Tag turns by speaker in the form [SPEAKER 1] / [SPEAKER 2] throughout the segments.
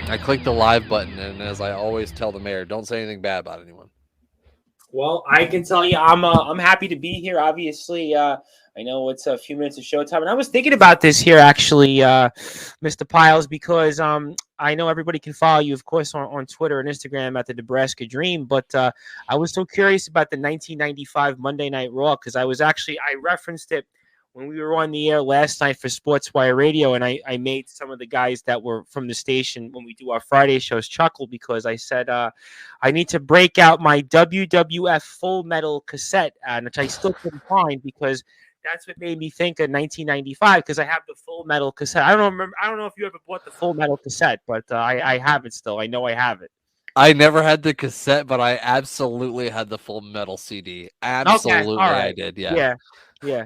[SPEAKER 1] I clicked the live button, and as I always tell the mayor, don't say anything bad about anyone.
[SPEAKER 2] Well, I can tell you, I'm happy to be here. Obviously, I know it's a few minutes of showtime, and I was thinking about this here actually, Mr. Piles, because I know everybody can follow you, of course, on Twitter and Instagram at the Nebraska Dream. But I was so curious about the 1995 Monday Night Raw because I referenced it when we were on the air last night for SportsWire Radio, and I made some of the guys that were from the station when we do our Friday shows chuckle because I said I need to break out my WWF Full Metal cassette, which I still couldn't find because that's what made me think of 1995 because I have the Full Metal cassette. I don't know if you ever bought the Full Metal cassette, but I have it still. I know I have it.
[SPEAKER 1] I never had the cassette, but I absolutely had the Full Metal CD.
[SPEAKER 2] Okay, all
[SPEAKER 1] Absolutely, I
[SPEAKER 2] right.
[SPEAKER 1] did. Yeah.
[SPEAKER 2] Yeah, yeah,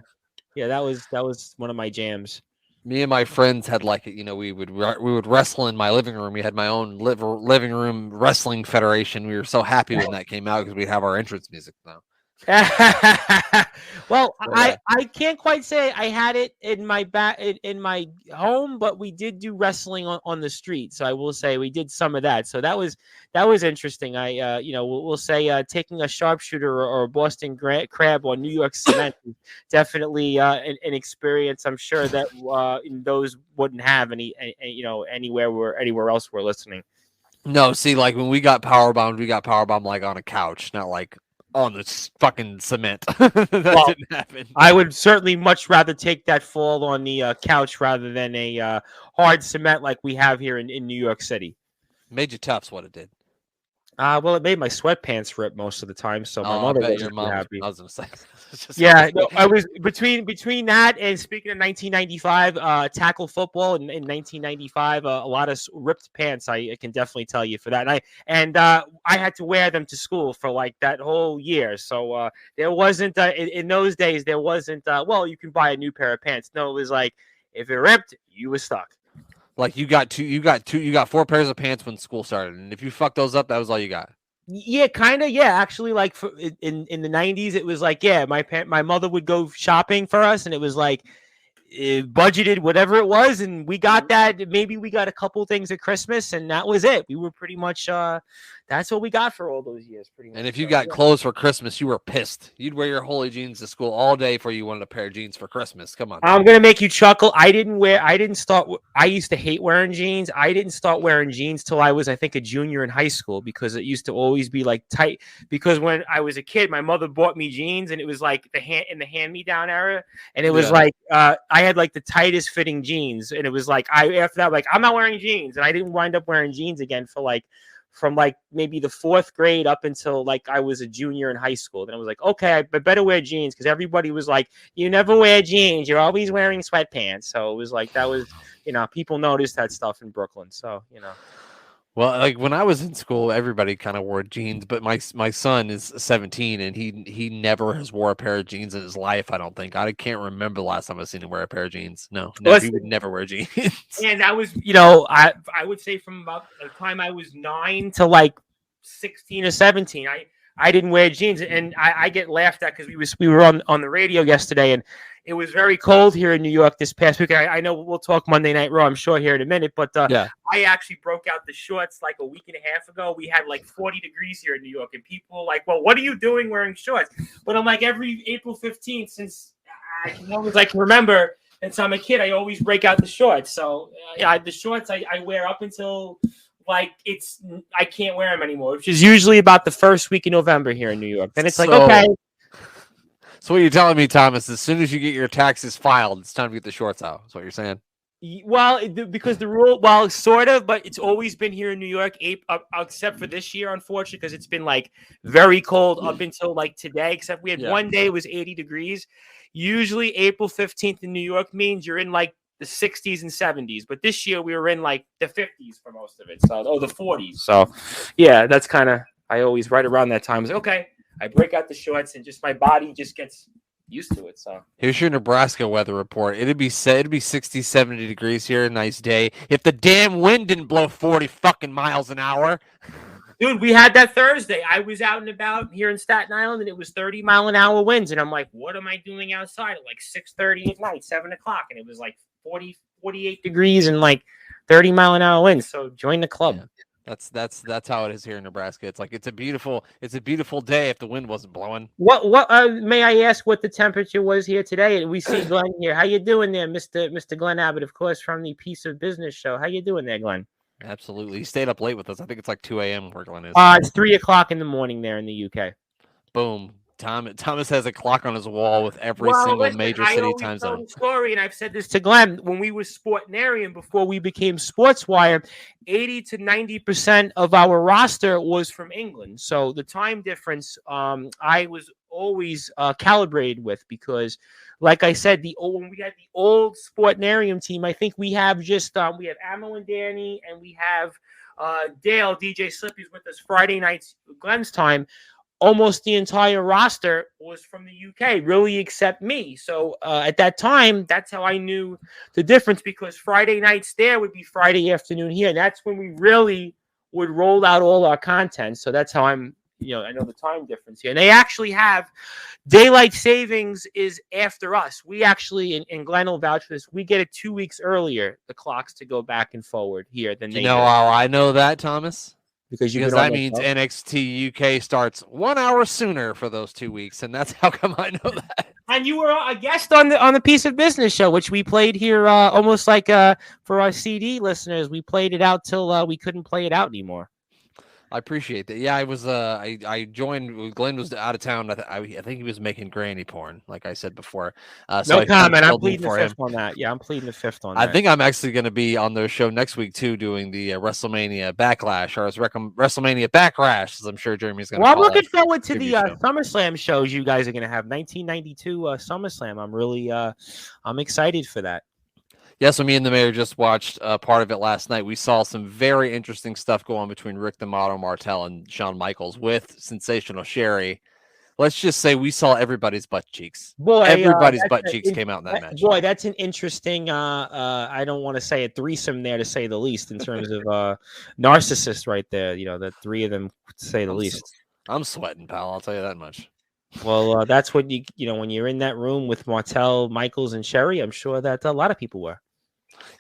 [SPEAKER 2] yeah. That was one of my jams.
[SPEAKER 1] Me and my friends had we would wrestle in my living room. We had my own living room wrestling federation. We were so happy when that came out because we have our entrance music now.
[SPEAKER 2] Well,
[SPEAKER 1] So,
[SPEAKER 2] I
[SPEAKER 1] yeah.
[SPEAKER 2] I can't quite say I had it in my in my home, but we did do wrestling on the street. So I will say we did some of that. So that was interesting. I we'll say taking a sharpshooter or a Boston crab on New York cement is definitely an experience. I'm sure that those wouldn't have anywhere else we're listening.
[SPEAKER 1] No, see, like when we got power bombed like on a couch, not like on the fucking cement. That
[SPEAKER 2] Well,
[SPEAKER 1] didn't happen.
[SPEAKER 2] I would certainly much rather take that fall on the couch rather than a hard cement like we have here in New York City.
[SPEAKER 1] Made you tough's what it did.
[SPEAKER 2] Well, it made my sweatpants rip most of the time, so my
[SPEAKER 1] Oh, I
[SPEAKER 2] mother
[SPEAKER 1] bet your
[SPEAKER 2] wasn't too
[SPEAKER 1] mom was.
[SPEAKER 2] happy.
[SPEAKER 1] I was gonna say. I was just gonna
[SPEAKER 2] Yeah, no, I
[SPEAKER 1] say.
[SPEAKER 2] was between that and speaking of 1995 tackle football in 1995, a lot of ripped pants. I can definitely tell you for that, and I had to wear them to school for like that whole year. So there wasn't in those days there wasn't well you can buy a new pair of pants. No, it was like if it ripped, you were stuck.
[SPEAKER 1] Like you got four pairs of pants when school started, and if you fucked those up, that was all you got.
[SPEAKER 2] Yeah, kind of. Yeah, actually, like in the 90s, it was like my mother would go shopping for us, and it was like budgeted whatever it was, and we got that. Maybe we got a couple things at Christmas, and that was it. We were pretty much that's what we got for all those years, pretty
[SPEAKER 1] And
[SPEAKER 2] much.
[SPEAKER 1] if you
[SPEAKER 2] So
[SPEAKER 1] got
[SPEAKER 2] yeah.
[SPEAKER 1] clothes for Christmas, you were pissed. You'd wear your holy jeans to school all day before you wanted a pair of jeans for Christmas. Come on.
[SPEAKER 2] I'm gonna make you chuckle. I didn't start. I used to hate wearing jeans. I didn't start wearing jeans till I was, I think, a junior in high school because it used to always be like tight. Because when I was a kid, my mother bought me jeans, and it was like the hand me down era, and it was
[SPEAKER 1] Yeah.
[SPEAKER 2] like I had like the tightest fitting jeans, and it was like after that like I'm not wearing jeans, and I didn't wind up wearing jeans again for like from like maybe the fourth grade up until like I was a junior in high school. Then I was like, okay, I better wear jeans because everybody was like, you never wear jeans. You're always wearing sweatpants. So it was like that was, people noticed that stuff in Brooklyn. So,
[SPEAKER 1] Well, like when I was in school, everybody kind of wore jeans, but my son is 17 and he never has wore a pair of jeans in his life. I don't think. I can't remember the last time I've seen him wear a pair of jeans. No, never. He would
[SPEAKER 2] listen,
[SPEAKER 1] never wear jeans.
[SPEAKER 2] and that was, I would say from about the time I was 9 to like 16 or 17, I didn't wear jeans, and I get laughed at because we were on the radio yesterday, and it was very cold here in New York this past week. I know we'll talk Monday Night Raw, I'm sure, here in a minute, but
[SPEAKER 1] Yeah.
[SPEAKER 2] I actually broke out the shorts like a week and a half ago. We had like 40 degrees here in New York, and people were like, well, what are you doing wearing shorts? But I'm like, every April 15th, since as long as I can remember, since I'm a kid, I always break out the shorts. So yeah, the shorts I wear up until like I can't wear them anymore, which is usually about the first week in November here in New York. Then it's like, okay.
[SPEAKER 1] So what you're telling me, Thomas, as soon as you get your taxes filed, it's time to get the shorts out. That's what you're saying.
[SPEAKER 2] Well, because the rule, well, sort of, but it's always been here in New York, except for this year, unfortunately, because it's been like very cold up until like today. Except we had one day it was 80 degrees. Usually, April 15th in New York means you're in like the 60s and 70s, but this year we were in like the 50s for most of it. So, the 40s. So, yeah, that's kind of I always right around that time. I was like, okay, I break out the shorts and just my body just gets used to it. So
[SPEAKER 1] here's your Nebraska weather report. It'd be 60, 70 degrees here, a nice day. If the damn wind didn't blow 40 fucking miles an hour.
[SPEAKER 2] Dude, we had that Thursday. I was out and about here in Staten Island, and it was 30-mile-an-hour winds. And I'm like, what am I doing outside at like 6:30 at night, 7 o'clock? And it was like 40, 48 degrees and like 30-mile-an-hour winds. So join the club.
[SPEAKER 1] Yeah. That's how it is here in Nebraska. It's like it's a beautiful day if the wind wasn't blowing.
[SPEAKER 2] What may I ask what the temperature was here today? We see Glenn here. How you doing there, Mr. Glenn Abbott, of course, from the Piece of Business show. How you doing there, Glenn?
[SPEAKER 1] Absolutely. He stayed up late with us. I think it's like 2 a.m. where Glenn is.
[SPEAKER 2] It's 3:00 in the morning there in the UK.
[SPEAKER 1] Boom. Thomas has a clock on his wall with every single major city time zone.
[SPEAKER 2] I always tell the story, and I've said this to Glenn, when we were Sportnarium before we became SportsWire, 80 to 90% of our roster was from England. So the time difference, I was always calibrated with, because, like I said, when we had the old Sportnarium team, I think we have just we have Amo and Danny, and we have Dale, DJ Slippy's with us Friday nights, Glenn's time. Almost the entire roster was from the UK, really, except me. So at that time, that's how I knew the difference, because Friday nights there would be Friday afternoon here. And that's when we really would roll out all our content. So that's how I know the time difference here. And they actually have daylight savings is after us. We actually, and Glenn will vouch for this, we get it 2 weeks earlier, the clocks to go back and forward here than they do.
[SPEAKER 1] How I know that, Thomas?
[SPEAKER 2] Because
[SPEAKER 1] that means NXT UK starts 1 hour sooner for those 2 weeks, and that's how come I know that.
[SPEAKER 2] And you were a guest on the Piece of Business show, which we played here almost like for our CD listeners. We played it out till we couldn't play it out anymore.
[SPEAKER 1] I appreciate that. Yeah, I was. I joined. Glenn was out of town. I think he was making granny porn, like I said before.
[SPEAKER 2] No comment. I'm pleading the fifth on that. Yeah, I'm pleading the fifth on that.
[SPEAKER 1] I think I'm actually going to be on their show next week too, doing the WrestleMania Backlash, or WrestleMania Backlash, as I'm sure Jeremy's going to.
[SPEAKER 2] Well, I'm looking forward to the SummerSlam shows you guys are going to have. 1992 SummerSlam. I'm really I'm excited for that.
[SPEAKER 1] Yeah, so me and the mayor just watched part of it last night. We saw some very interesting stuff go on between Rick the Model Martel and Shawn Michaels with Sensational Sherry. Let's just say we saw everybody's butt cheeks. Boy, everybody's butt cheeks came out in that match.
[SPEAKER 2] Boy, that's an interesting, I don't want to say a threesome there, to say the least, in terms of narcissists right there. The three of them, to say the least.
[SPEAKER 1] I'm sweating, pal. I'll tell you that much.
[SPEAKER 2] Well, that's what when you're in that room with Martel, Michaels, and Sherry, I'm sure that a lot of people were.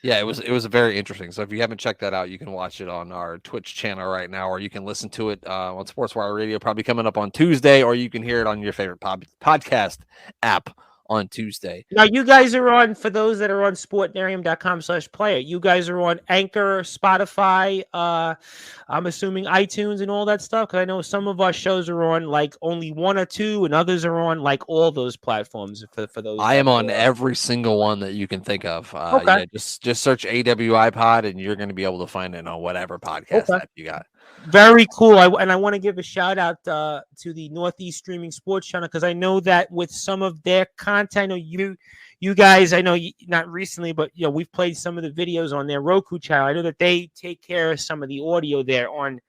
[SPEAKER 1] Yeah, it was very interesting. So if you haven't checked that out, you can watch it on our Twitch channel right now, or you can listen to it on SportsWire Radio, probably coming up on Tuesday, or you can hear it on your favorite podcast app on Tuesday.
[SPEAKER 2] Now, you guys are on, for those that are on sportnarium.com/player, you guys are on Anchor, Spotify, I'm assuming iTunes and all that stuff, because I know some of our shows are on like only one or two, and others are on like all those platforms for those.
[SPEAKER 1] I am on every single one that you can think of. Okay. Yeah, just search AWI Pod, and you're going to be able to find it on whatever podcast app you got.
[SPEAKER 2] Very cool. I want to give a shout out to the Northeast Streaming Sports Channel, because I know that with some of their content, I know you guys, I know not recently, but we've played some of the videos on their Roku channel. I know that they take care of some of the audio there on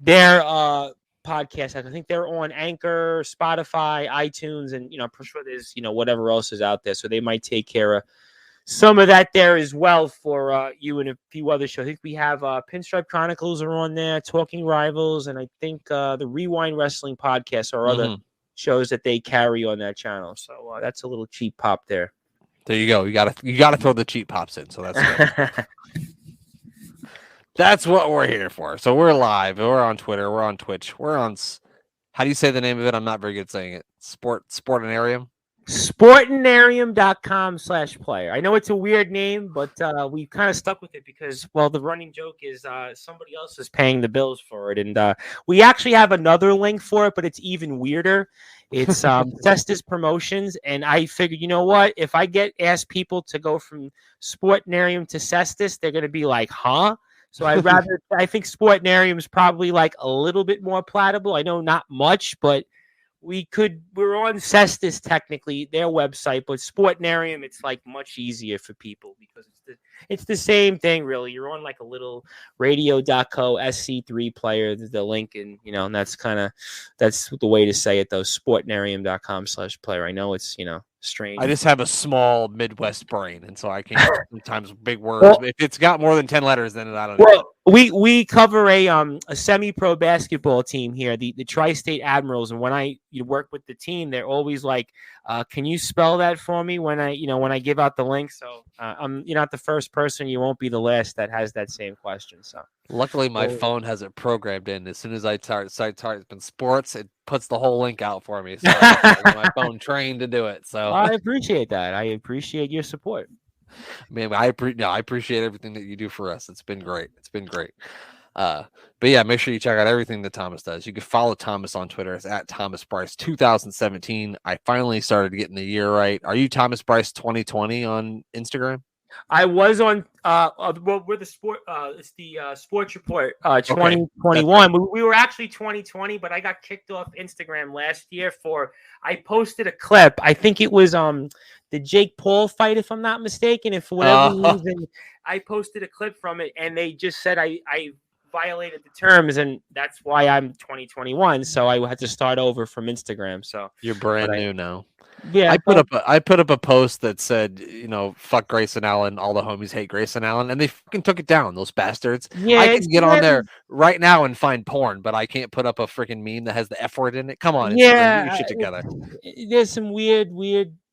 [SPEAKER 2] their podcast. I think they're on Anchor, Spotify, iTunes, and I'm pretty sure there's whatever else is out there. So they might take care of some of that there as well for you and a few other shows. I think we have Pinstripe Chronicles are on there, Talking Rivals, and I think the Rewind Wrestling Podcast are other shows that they carry on that channel. So that's a little cheap pop there.
[SPEAKER 1] There you go. You gotta throw the cheap pops in. So that's good. That's what we're here for. So we're live. We're on Twitter. We're on Twitch. We're on. How do you say the name of it? I'm not very good at saying it. Sportinarium.
[SPEAKER 2] Sportinarium.com/player. I know it's a weird name, but we kind of stuck with it because, well, the running joke is somebody else is paying the bills for it. And we actually have another link for it, but it's even weirder. It's Cestus Promotions. And I figured, you know what? If I ask people to go from Sportinarium to Cestus, they're going to be like, huh? So I think Sportinarium is probably like a little bit more palatable. I know not much, but we're on Cestus technically, their website, but Sportinarium, it's like much easier for people because it's the same thing really. You're on like a little radio.co SC3 player, the link, and and that's the way to say it though. Sportinarium.com/player. I know it's strange.
[SPEAKER 1] I just have a small Midwest brain, and so I can't sometimes big words. Well, if it's got more than 10 letters, then I don't know.
[SPEAKER 2] We cover a semi-pro basketball team here, the Tri-State Admirals, and when I work with the team, they're always like, "Can you spell that for me?" When I give out the link. So you're not the first person, you won't be the last that has that same question. So
[SPEAKER 1] Luckily, my
[SPEAKER 2] well,
[SPEAKER 1] phone has it programmed in. As soon as I type in sports, it puts the whole link out for me. So I got my phone trained to do it. So,
[SPEAKER 2] I appreciate that. I appreciate your support.
[SPEAKER 1] man, no, I appreciate everything that you do for us. It's been great. It's been great. Uh, but yeah, make sure you check out everything that Thomas does. You can follow Thomas on Twitter. It's at Thomas Brice 2017. I finally started getting the year right. Are you Thomas Brice 2020 on Instagram?
[SPEAKER 2] I was on well, we're the sport it's the sports report
[SPEAKER 1] Okay, that's
[SPEAKER 2] 2021.
[SPEAKER 1] right.
[SPEAKER 2] We were actually 2020, but I got kicked off Instagram last year for I posted a clip. I think it was the Jake Paul fight, if I'm not mistaken, and for whatever
[SPEAKER 1] Uh,
[SPEAKER 2] reason I posted a clip from it and they just said I violated the terms, and that's why I'm 2021. So I had to start over from Instagram. So
[SPEAKER 1] you're
[SPEAKER 2] but
[SPEAKER 1] brand
[SPEAKER 2] I
[SPEAKER 1] new now.
[SPEAKER 2] yeah, but
[SPEAKER 1] I put up a post that said, fuck Grayson Allen, all the homies hate Grayson Allen, and they fucking took it down, those bastards.
[SPEAKER 2] yeah,
[SPEAKER 1] I
[SPEAKER 2] it's
[SPEAKER 1] can get on there right now and find porn, but I can't put up a freaking meme that has the F word in it. Come on, Instagram, get your
[SPEAKER 2] yeah,
[SPEAKER 1] shit together.
[SPEAKER 2] there's some weird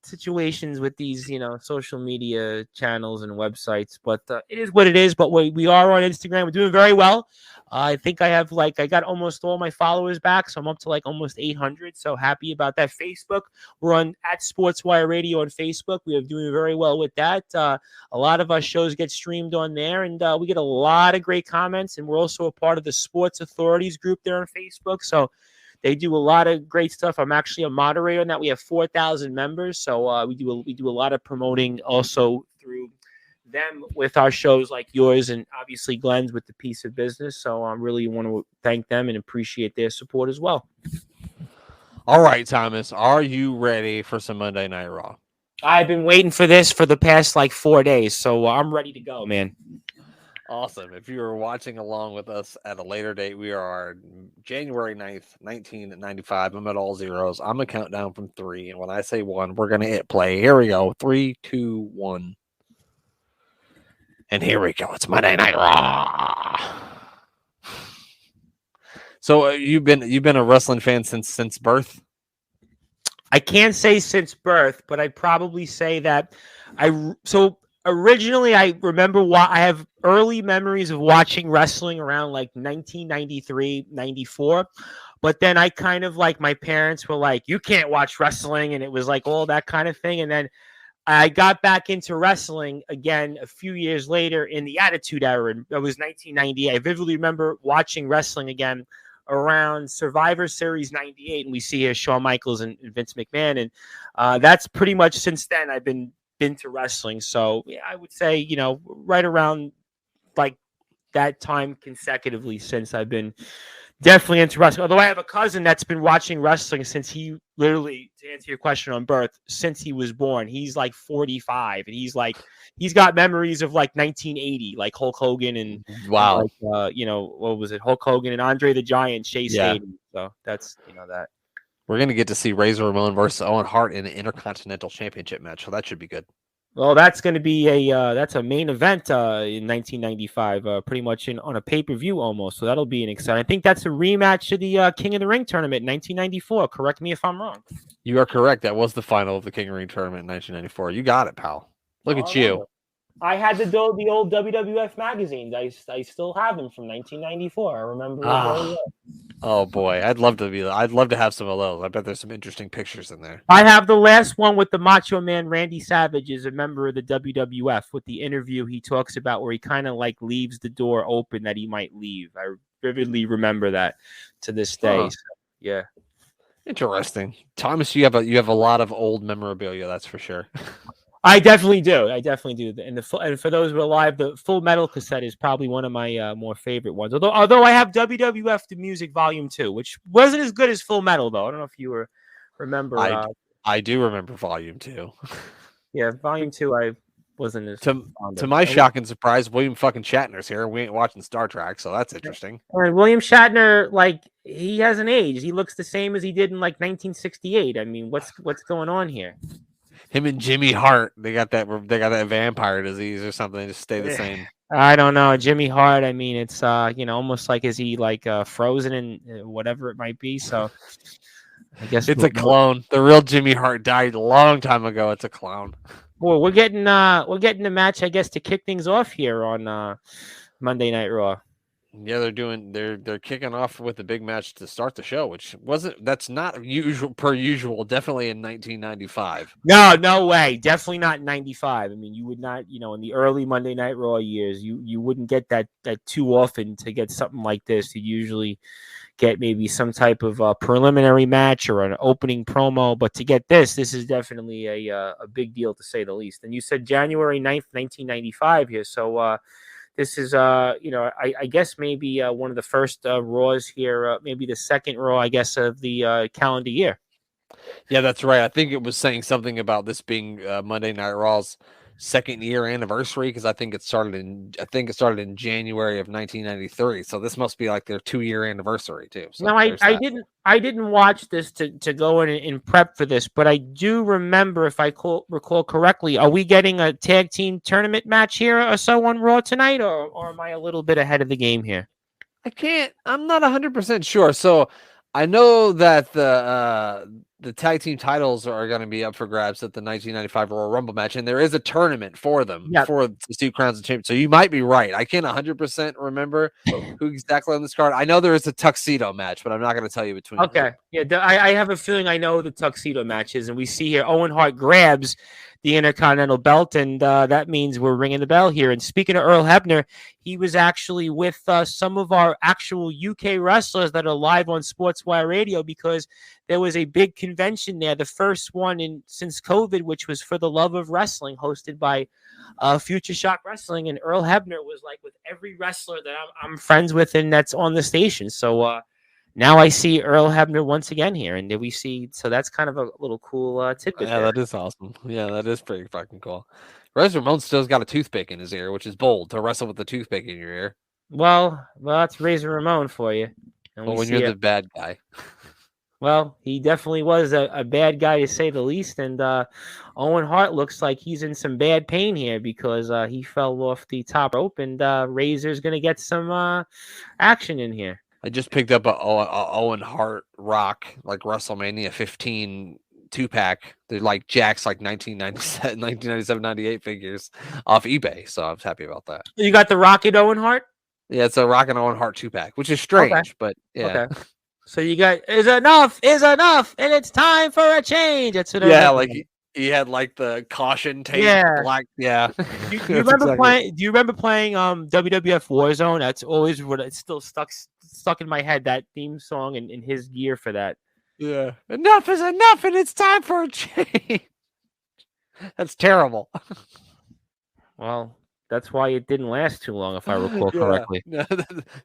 [SPEAKER 2] situations with these, social media channels and websites, but it is what it is. But we are on Instagram. We're doing very well. I think I got almost all my followers back, so I'm up to like almost 800. So happy about that. Facebook, we're on at Sportswire Radio on Facebook. We are doing very well with that. A lot of our shows get streamed on there, and we get a lot of great comments. And we're also a part of the Sports Authorities group there on Facebook. So they do a lot of great stuff. I'm actually a moderator on that. We have 4,000 members, so we do a lot of promoting also through them with our shows like yours and obviously Glenn's with the Piece of Business. So I really want to thank them and appreciate their support as well.
[SPEAKER 1] All right, Thomas, are you ready for some Monday Night Raw?
[SPEAKER 2] I've been waiting for this for the past like 4 days, so I'm ready to go, man.
[SPEAKER 1] Awesome. If you are watching along with us at a later date, we are January 9th, 1995. I'm at all zeros. I'm going to count down from 3. And when I say 1, we're going to hit play. Here we go. 3, 2, 1. And here we go. It's Monday Night Raw. So you've been a wrestling fan since birth?
[SPEAKER 2] I can't say since birth, but I'd probably say that originally I remember I have early memories of watching wrestling around like 1993, 94. But then I kind of like my parents were like, you can't watch wrestling. And it was like all that kind of thing. And then I got back into wrestling again a few years later in the Attitude Era. It was 1990. I vividly remember watching wrestling again around Survivor Series 98. And we see here Shawn Michaels and Vince McMahon. And that's pretty much since then I've been to wrestling. So yeah, I would say, right around like that time consecutively since I've been definitely into wrestling. Although I have a cousin that's been watching wrestling since he literally, to answer your question on birth, since he was born. He's like 45 and he's got memories of like 1980, like Hulk Hogan and
[SPEAKER 1] Wow.
[SPEAKER 2] like, what was it? Hulk Hogan and Andre the Giant, Shea Stadium. So that's, that.
[SPEAKER 1] We're going to get to see Razor Ramon versus Owen Hart in an Intercontinental Championship match, so that should be good.
[SPEAKER 2] Well, that's going to be that's a main event in 1995, pretty much on a pay-per-view almost. So that'll be an exciting. I think that's a rematch of the King of the Ring tournament in 1994. Correct me if I'm wrong.
[SPEAKER 1] You are correct. That was the final of the King of the Ring tournament in 1994. You got it, pal. Look at you.
[SPEAKER 2] I had the old WWF magazines. I still have them from 1994. I remember.
[SPEAKER 1] Oh boy, I'd love to have some of those. I bet there's some interesting pictures in there.
[SPEAKER 2] I have the last one with the Macho Man Randy Savage as a member of the WWF with the interview he talks about where he kind of like leaves the door open that he might leave. I vividly remember that to this day. So, yeah.
[SPEAKER 1] Interesting. Thomas, you have a lot of old memorabilia, that's for sure.
[SPEAKER 2] I definitely do. And for those who are alive, the Full Metal cassette is probably one of my more favorite ones. Although I have WWF The Music Volume 2, which wasn't as good as Full Metal though. I don't know if you remember.
[SPEAKER 1] I do remember Volume 2.
[SPEAKER 2] Yeah, Volume 2 I wasn't as
[SPEAKER 1] to my shock and surprise, William fucking Shatner's here. We ain't watching Star Trek, so that's interesting.
[SPEAKER 2] And William Shatner, like, he hasn't aged. He looks the same as he did in like 1968. I mean, what's going on here?
[SPEAKER 1] Him and Jimmy Hart, they got that vampire disease or something. They just stay the same.
[SPEAKER 2] I don't know. Jimmy Hart, I mean, it's almost like is he like frozen in whatever it might be. So I guess
[SPEAKER 1] It's a clone. The real Jimmy Hart died a long time ago. It's a clown.
[SPEAKER 2] well, we're getting the match, I guess, to kick things off here on Monday Night Raw.
[SPEAKER 1] Yeah, they're kicking off with a big match to start the show, which wasn't that's not usual per usual. Definitely in 1995.
[SPEAKER 2] No, no way. Definitely not in 95. I mean, you would not, in the early Monday Night Raw years, you wouldn't get that too often to get something like this. You usually get maybe some type of preliminary match or an opening promo, but to get this is definitely a big deal to say the least. And you said January 9th, 1995 here. So this is I guess maybe one of the first Raws here, maybe the second Raw, I guess, of the calendar year.
[SPEAKER 1] Yeah, that's right. I think it was saying something about this being Monday Night Raw's second year anniversary because I think it started in January of 1993. So this must be like their 2-year anniversary too. So
[SPEAKER 2] Now, I,
[SPEAKER 1] there's
[SPEAKER 2] I
[SPEAKER 1] that.
[SPEAKER 2] didn't I didn't watch this to go in prep for this, but I do remember, if I recall correctly, are we getting a tag team tournament match here or so on Raw tonight, or am I a little bit ahead of the game here?
[SPEAKER 1] I'm not 100% sure. So I know that the tag team titles are going to be up for grabs at the 1995 Royal Rumble match, and there is a tournament for them
[SPEAKER 2] Yeah.
[SPEAKER 1] for the two crowns of champions. So you might be right. I can't 100% remember who exactly on this card. I know there is a tuxedo match, but I'm not going to tell you between who.
[SPEAKER 2] Okay. Yeah, I have a feeling I know the tuxedo matches, and we see here Owen Hart grabs the Intercontinental belt, and that means we're ringing the bell here. And speaking of Earl Hebner, he was actually with some of our actual UK wrestlers that are live on Sportswire Radio, because there was a big convention there, the first one since COVID, which was For the Love of Wrestling, hosted by Future Shock Wrestling, and Earl Hebner was like with every wrestler that I'm friends with and that's on the station. So now I see Earl Hebner once again here, and we see, so that's kind of a little cool tidbit
[SPEAKER 1] Yeah,
[SPEAKER 2] there.
[SPEAKER 1] that is awesome. Yeah, that is pretty fucking cool. Razor Ramon still's got a toothpick in his ear, which is bold to wrestle with a toothpick in your ear.
[SPEAKER 2] Well, that's Razor Ramon for you. And
[SPEAKER 1] Well,
[SPEAKER 2] we
[SPEAKER 1] when
[SPEAKER 2] see
[SPEAKER 1] you're
[SPEAKER 2] it.
[SPEAKER 1] the bad guy.
[SPEAKER 2] Well, he definitely was a bad guy, to say the least. And Owen Hart looks like he's in some bad pain here, because he fell off the top rope, and Razor's going to get some action in here.
[SPEAKER 1] I just picked up a Owen Hart Rock, like WrestleMania 15 2-pack. They're like Jack's like 1997, 98 figures off eBay. So I was happy about that.
[SPEAKER 2] You got the Rocket Owen Hart?
[SPEAKER 1] Yeah, it's a Rock and Owen Hart 2-pack, which is
[SPEAKER 2] Okay.
[SPEAKER 1] strange, but yeah.
[SPEAKER 2] Okay. So you got is enough, and it's time for a change. That's what I
[SPEAKER 1] Yeah,
[SPEAKER 2] remember.
[SPEAKER 1] like he had like the caution tape,
[SPEAKER 2] Yeah.
[SPEAKER 1] black. Yeah.
[SPEAKER 2] Do you
[SPEAKER 1] That's
[SPEAKER 2] remember
[SPEAKER 1] exactly-
[SPEAKER 2] playing? Do you remember playing WWF Warzone? That's always what it's still stuck in my head. That theme song and his gear for that.
[SPEAKER 1] Yeah. Enough is enough, and it's time for a change. That's terrible.
[SPEAKER 2] Well, that's why it didn't last too long, if I recall correctly.
[SPEAKER 1] Yeah,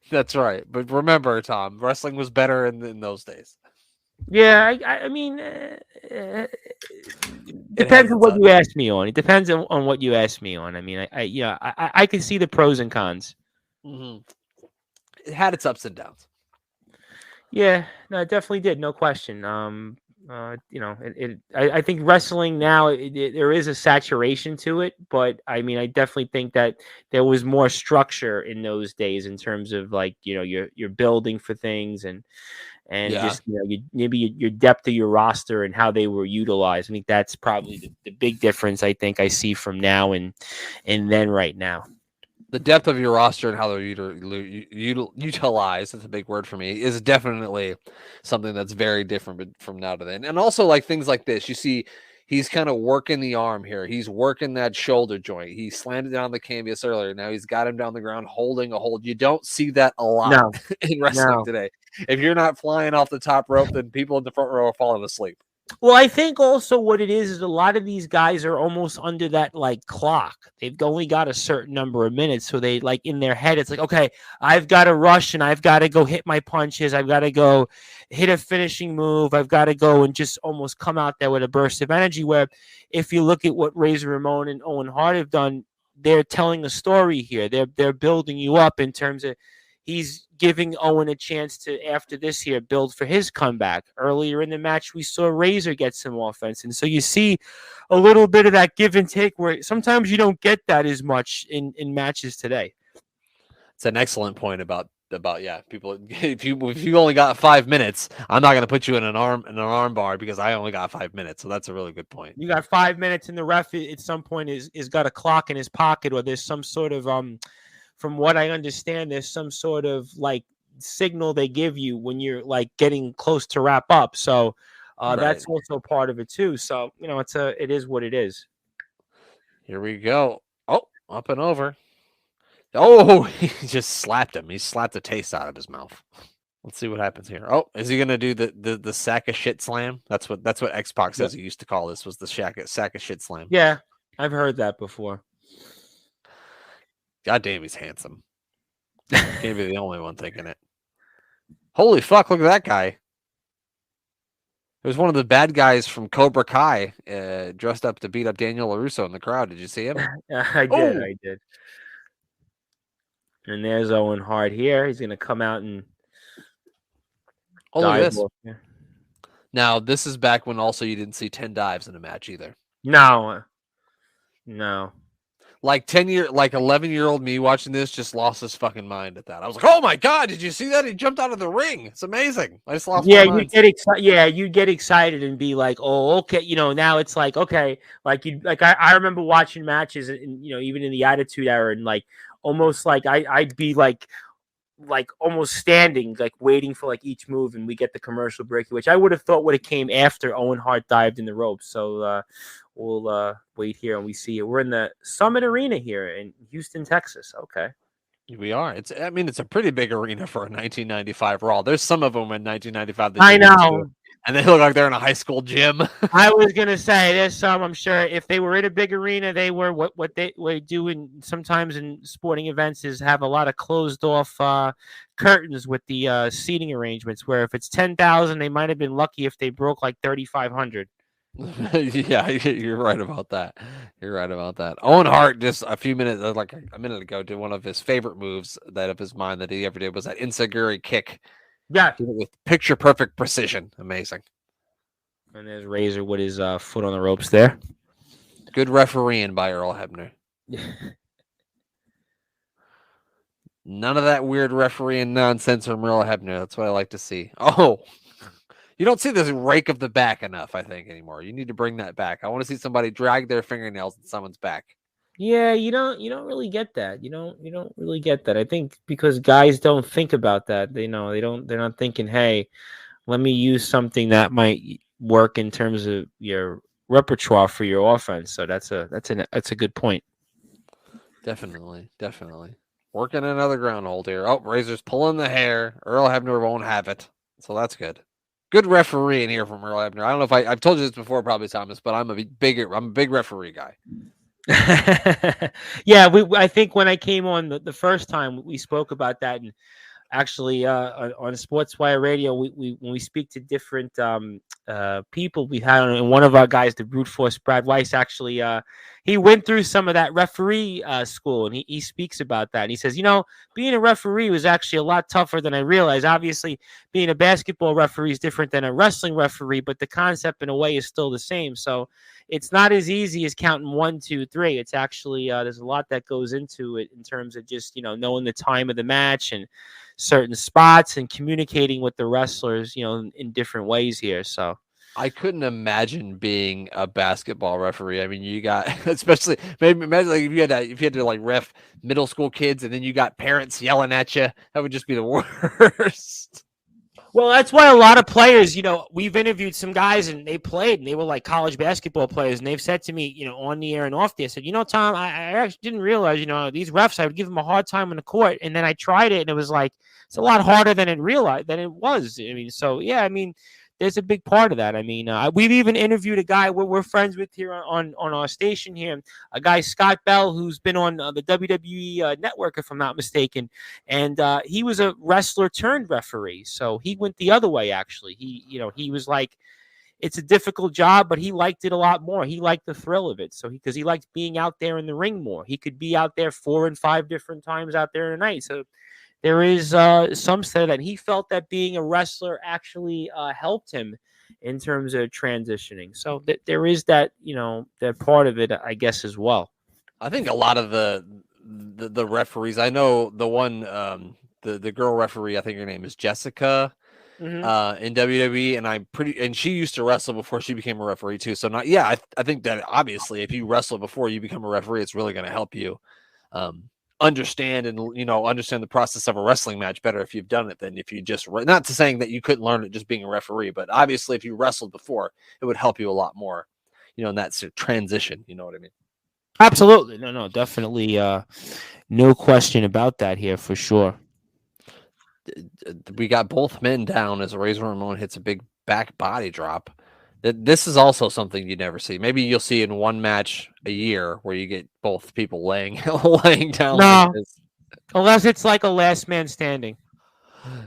[SPEAKER 1] that's right. But remember, Tom, wrestling was better in those days.
[SPEAKER 2] Yeah, I mean, depends on what you ask me on. It depends on what you ask me on. I mean, I can see the pros and cons.
[SPEAKER 1] Mm-hmm. It had its ups and downs.
[SPEAKER 2] Yeah, no, it definitely did, no question. I think wrestling now, there is a saturation to it, but I mean, I definitely think that there was more structure in those days in terms of, like, you're building for things, and just maybe your depth of your roster and how they were utilized. I think that's probably the big difference I think I see from now and then right now.
[SPEAKER 1] The depth of your roster and how they're utilized, that's a big word for me, is definitely something that's very different from now to then. And also, like, things like this, you see he's kind of working the arm here. He's working that shoulder joint. He slammed it down the canvas earlier. Now he's got him down the ground holding a hold. You don't see that a lot in wrestling today. If you're not flying off the top rope, then people in the front row are falling asleep.
[SPEAKER 2] Well, I think also what it is a lot of these guys are almost under that, like, clock. They've only got a certain number of minutes. So they, like, in their head, it's like, okay, I've got to rush and I've got to go hit my punches. I've got to go hit a finishing move. I've got to go and just almost come out there with a burst of energy, where if you look at what Razor Ramon and Owen Hart have done, they're telling a story here. They're building you up in terms of, he's giving Owen a chance to, after this here, build for his comeback. Earlier in the match, we saw Razor get some offense. And so you see a little bit of that give and take where sometimes you don't get that as much in matches today.
[SPEAKER 1] It's an excellent point about yeah, people. If you only got 5 minutes, I'm not going to put you in an arm bar because I only got 5 minutes. So that's a really good point.
[SPEAKER 2] You got 5 minutes, and the ref at some point is got a clock in his pocket, or there's some sort of from what I understand, there's some sort of like signal they give you when you're like getting close to wrap up. So
[SPEAKER 1] Right.
[SPEAKER 2] that's also part of it too. So it is what it is.
[SPEAKER 1] Here we go. Oh, up and over. Oh, he just slapped him. He slapped the taste out of his mouth. Let's see what happens here. Oh, is he gonna do the sack of shit slam? That's what X-Pac says he used to call this, was the sack of shit slam.
[SPEAKER 2] Yeah, I've heard that before.
[SPEAKER 1] God damn, he's handsome. Can't be the only one thinking it. Holy fuck, look at that guy. It was one of the bad guys from Cobra Kai, dressed up to beat up Daniel LaRusso in the crowd. Did you see him?
[SPEAKER 2] I did. And there's Owen Hart here. He's gonna come out and
[SPEAKER 1] look at this. Now, this is back when also you didn't see 10 dives in a match either.
[SPEAKER 2] No.
[SPEAKER 1] Like 11-year-old me watching this just lost his fucking mind at that. I was like, "Oh my god, did you see that? He jumped out of the ring. It's amazing." I just lost my mind.
[SPEAKER 2] You get excited and be like, "Oh, okay." Now it's like, okay, I remember watching matches, and even in the Attitude Era, and like almost like I'd be like almost standing, like waiting for like each move, and we get the commercial break, which I would have thought would have came after Owen Hart dived in the ropes. So we'll wait here and we see it. We're in the Summit Arena here in Houston, Texas. Okay.
[SPEAKER 1] We are. It's a pretty big arena for a 1995 Raw. There's some of them in 1995 that
[SPEAKER 2] I know.
[SPEAKER 1] And they look like they're in a high school gym.
[SPEAKER 2] I was gonna say there's some. I'm sure if they were in a big arena, they were what they do sometimes in sporting events is have a lot of closed off curtains with the seating arrangements. Where if it's 10,000, they might have been lucky if they broke like 3,500.
[SPEAKER 1] Yeah, you're right about that. Owen Hart just a minute ago did one of his favorite moves that of his mind that he ever did was that Enziguri kick.
[SPEAKER 2] Yeah,
[SPEAKER 1] with picture perfect precision. Amazing.
[SPEAKER 2] And there's Razor with his foot on the ropes there.
[SPEAKER 1] Good refereeing by Earl Hebner. None of that weird refereeing nonsense from Earl Hebner. That's what I like to see. Oh, you don't see this rake of the back enough, I think, anymore. You need to bring that back. I want to see somebody drag their fingernails in someone's back.
[SPEAKER 2] Yeah, you don't really get that. You don't really get that. I think because guys don't think about that. They're not thinking, hey, let me use something that might work in terms of your repertoire for your offense. So that's a good point.
[SPEAKER 1] Definitely. Working another ground hold here. Oh, Razor's pulling the hair. Earl Hebner won't have it. So that's good. Good refereeing here from Earl Hebner. I don't know if I've told you this before, probably, Thomas, but I'm a big referee guy.
[SPEAKER 2] Yeah, I think when I came on the first time we spoke about that, and actually on Sportswire Radio, when we speak to different people, we had on one of our guys, the brute force Brad Weiss, actually he went through some of that referee school, and he speaks about that. And he says, being a referee was actually a lot tougher than I realized. Obviously, being a basketball referee is different than a wrestling referee, but the concept in a way is still the same. So it's not as easy as counting 1, 2, 3. It's actually there's a lot that goes into it in terms of just knowing the time of the match and certain spots and communicating with the wrestlers in different ways here. So
[SPEAKER 1] I couldn't imagine being a basketball referee. I mean, you got especially maybe imagine like if you had to like ref middle school kids and then you got parents yelling at you. That would just be the worst.
[SPEAKER 2] Well, that's why a lot of players, we've interviewed some guys and they played and they were like college basketball players. And they've said to me, on the air and off the air, said, Tom, I actually didn't realize, these refs, I would give them a hard time on the court. And then I tried it and it was like, it's a lot harder than it was. I mean, so, yeah, I mean, there's a big part of that. I mean, we've even interviewed a guy we're friends with here on our station here, a guy, Scott Bell, who's been on the WWE network, if I'm not mistaken. And he was a wrestler turned referee. So he went the other way, actually. He was like, it's a difficult job, but he liked it a lot more. He liked the thrill of it. So because he liked being out there in the ring more. He could be out there 4 and 5 different times out there in a night. So there is some say that he felt that being a wrestler actually helped him in terms of transitioning. So there is that, that part of it, I guess, as well.
[SPEAKER 1] I think a lot of the referees. I know the one the girl referee. I think her name is Jessica
[SPEAKER 2] Hmm.
[SPEAKER 1] in WWE, and she used to wrestle before she became a referee too. So not yeah, I think that obviously if you wrestle before you become a referee, it's really going to help you um, understand and understand the process of a wrestling match better if you've done it than if you just not to saying that you couldn't learn it just being a referee, but obviously if you wrestled before, it would help you a lot more, in that sort of transition. You know what I mean?
[SPEAKER 2] Absolutely. No, no, definitely. No question about that here for sure.
[SPEAKER 1] We got both men down as Razor Ramon hits a big back body drop. This is also something you never see. Maybe you'll see in one match a year where you get both people laying laying down like
[SPEAKER 2] No,
[SPEAKER 1] this.
[SPEAKER 2] unless it's like a last man standing.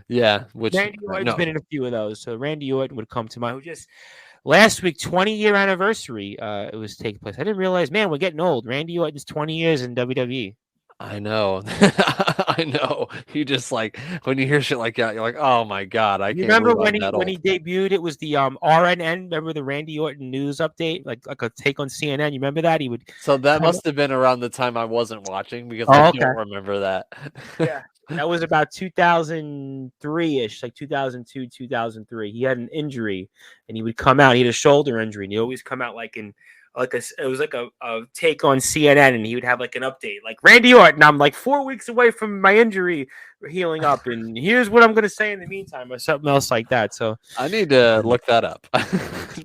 [SPEAKER 1] Yeah, which
[SPEAKER 2] Randy Orton's
[SPEAKER 1] no,
[SPEAKER 2] been in a few of those. So Randy Orton would come to mind. Who just last week, 20-year anniversary, it was taking place. I didn't realize, man, we're getting old. Randy Orton's 20 years in WWE.
[SPEAKER 1] I know. I know. You just like when you hear shit like that, you're like, oh my god, I
[SPEAKER 2] You
[SPEAKER 1] can't
[SPEAKER 2] remember
[SPEAKER 1] believe
[SPEAKER 2] when
[SPEAKER 1] I'm
[SPEAKER 2] he
[SPEAKER 1] that
[SPEAKER 2] when he
[SPEAKER 1] old.
[SPEAKER 2] debuted? It was the RNN. Remember the Randy Orton news update, like a take on CNN. You remember that he would
[SPEAKER 1] So that
[SPEAKER 2] come.
[SPEAKER 1] must have been around the time I wasn't watching because I
[SPEAKER 2] Oh, okay.
[SPEAKER 1] don't remember that.
[SPEAKER 2] Yeah. That was about 2003-ish, like 2002, 2003. He had an injury and he would come out. He had a shoulder injury and he'd always come out like in it was like a take on CNN and he would have like an update like Randy Orton. I'm like 4 weeks away from my injury healing up and here's what I'm going to say in the meantime or something else like that. So,
[SPEAKER 1] I need to look that up.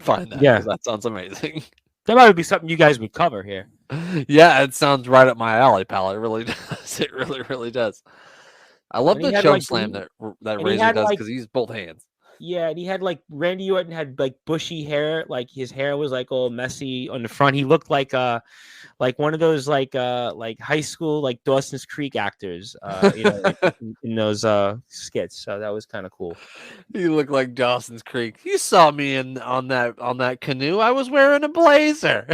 [SPEAKER 1] Find that
[SPEAKER 2] yeah,
[SPEAKER 1] because that sounds amazing.
[SPEAKER 2] that might be something you guys would cover here.
[SPEAKER 1] Yeah, it sounds right up my alley, pal. It really does. It really, really does. I love
[SPEAKER 2] And he
[SPEAKER 1] the
[SPEAKER 2] had
[SPEAKER 1] choke
[SPEAKER 2] like,
[SPEAKER 1] slam that
[SPEAKER 2] and he
[SPEAKER 1] Razor
[SPEAKER 2] had
[SPEAKER 1] does
[SPEAKER 2] like,
[SPEAKER 1] because he's both hands.
[SPEAKER 2] yeah, and he had like Randy Orton had like bushy hair, like his hair was like all messy on the front. He looked like one of those like high school like Dawson's Creek actors, in those skits. So that was kind of cool.
[SPEAKER 1] You look like Dawson's Creek. You saw me in on that canoe. I was wearing a blazer.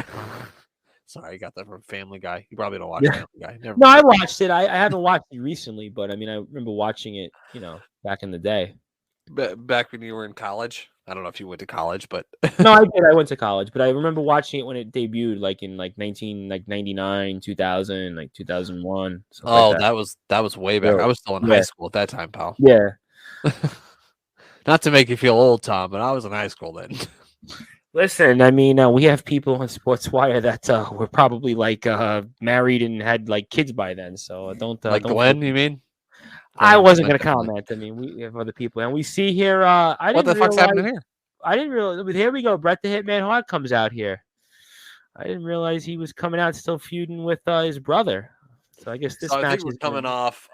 [SPEAKER 1] Sorry, I got that from Family Guy. You probably don't watch
[SPEAKER 2] Yeah.
[SPEAKER 1] Family Guy. Never
[SPEAKER 2] No,
[SPEAKER 1] mind.
[SPEAKER 2] I watched it. I haven't watched it recently, but I mean, I remember watching it, back in the day.
[SPEAKER 1] Back when you were in college. I don't know if you went to college, but
[SPEAKER 2] No, I did. I went to college, but I remember watching it when it debuted, like in like 99, 2000, like 2001, stuff like
[SPEAKER 1] oh,
[SPEAKER 2] that.
[SPEAKER 1] that was way back.
[SPEAKER 2] Yeah,
[SPEAKER 1] I was still in high
[SPEAKER 2] yeah,
[SPEAKER 1] school at that time, pal.
[SPEAKER 2] yeah.
[SPEAKER 1] Not to make you feel old, Tom, but I was in high school then.
[SPEAKER 2] Listen, I mean, we have people on Sports Wire that were probably like married and had like kids by then. So
[SPEAKER 1] Like
[SPEAKER 2] don't feel.
[SPEAKER 1] Glenn, you mean?
[SPEAKER 2] I wasn't
[SPEAKER 1] Glenn
[SPEAKER 2] gonna
[SPEAKER 1] definitely.
[SPEAKER 2] comment. I mean, we have other people, and we see here.
[SPEAKER 1] What the fuck's happening here?
[SPEAKER 2] I didn't realize. But here we go. Bret the Hitman Hart comes out here. I didn't realize he was coming out still feuding with his brother. So I guess
[SPEAKER 1] So
[SPEAKER 2] this
[SPEAKER 1] I think
[SPEAKER 2] match
[SPEAKER 1] we're
[SPEAKER 2] is
[SPEAKER 1] coming
[SPEAKER 2] gonna.
[SPEAKER 1] off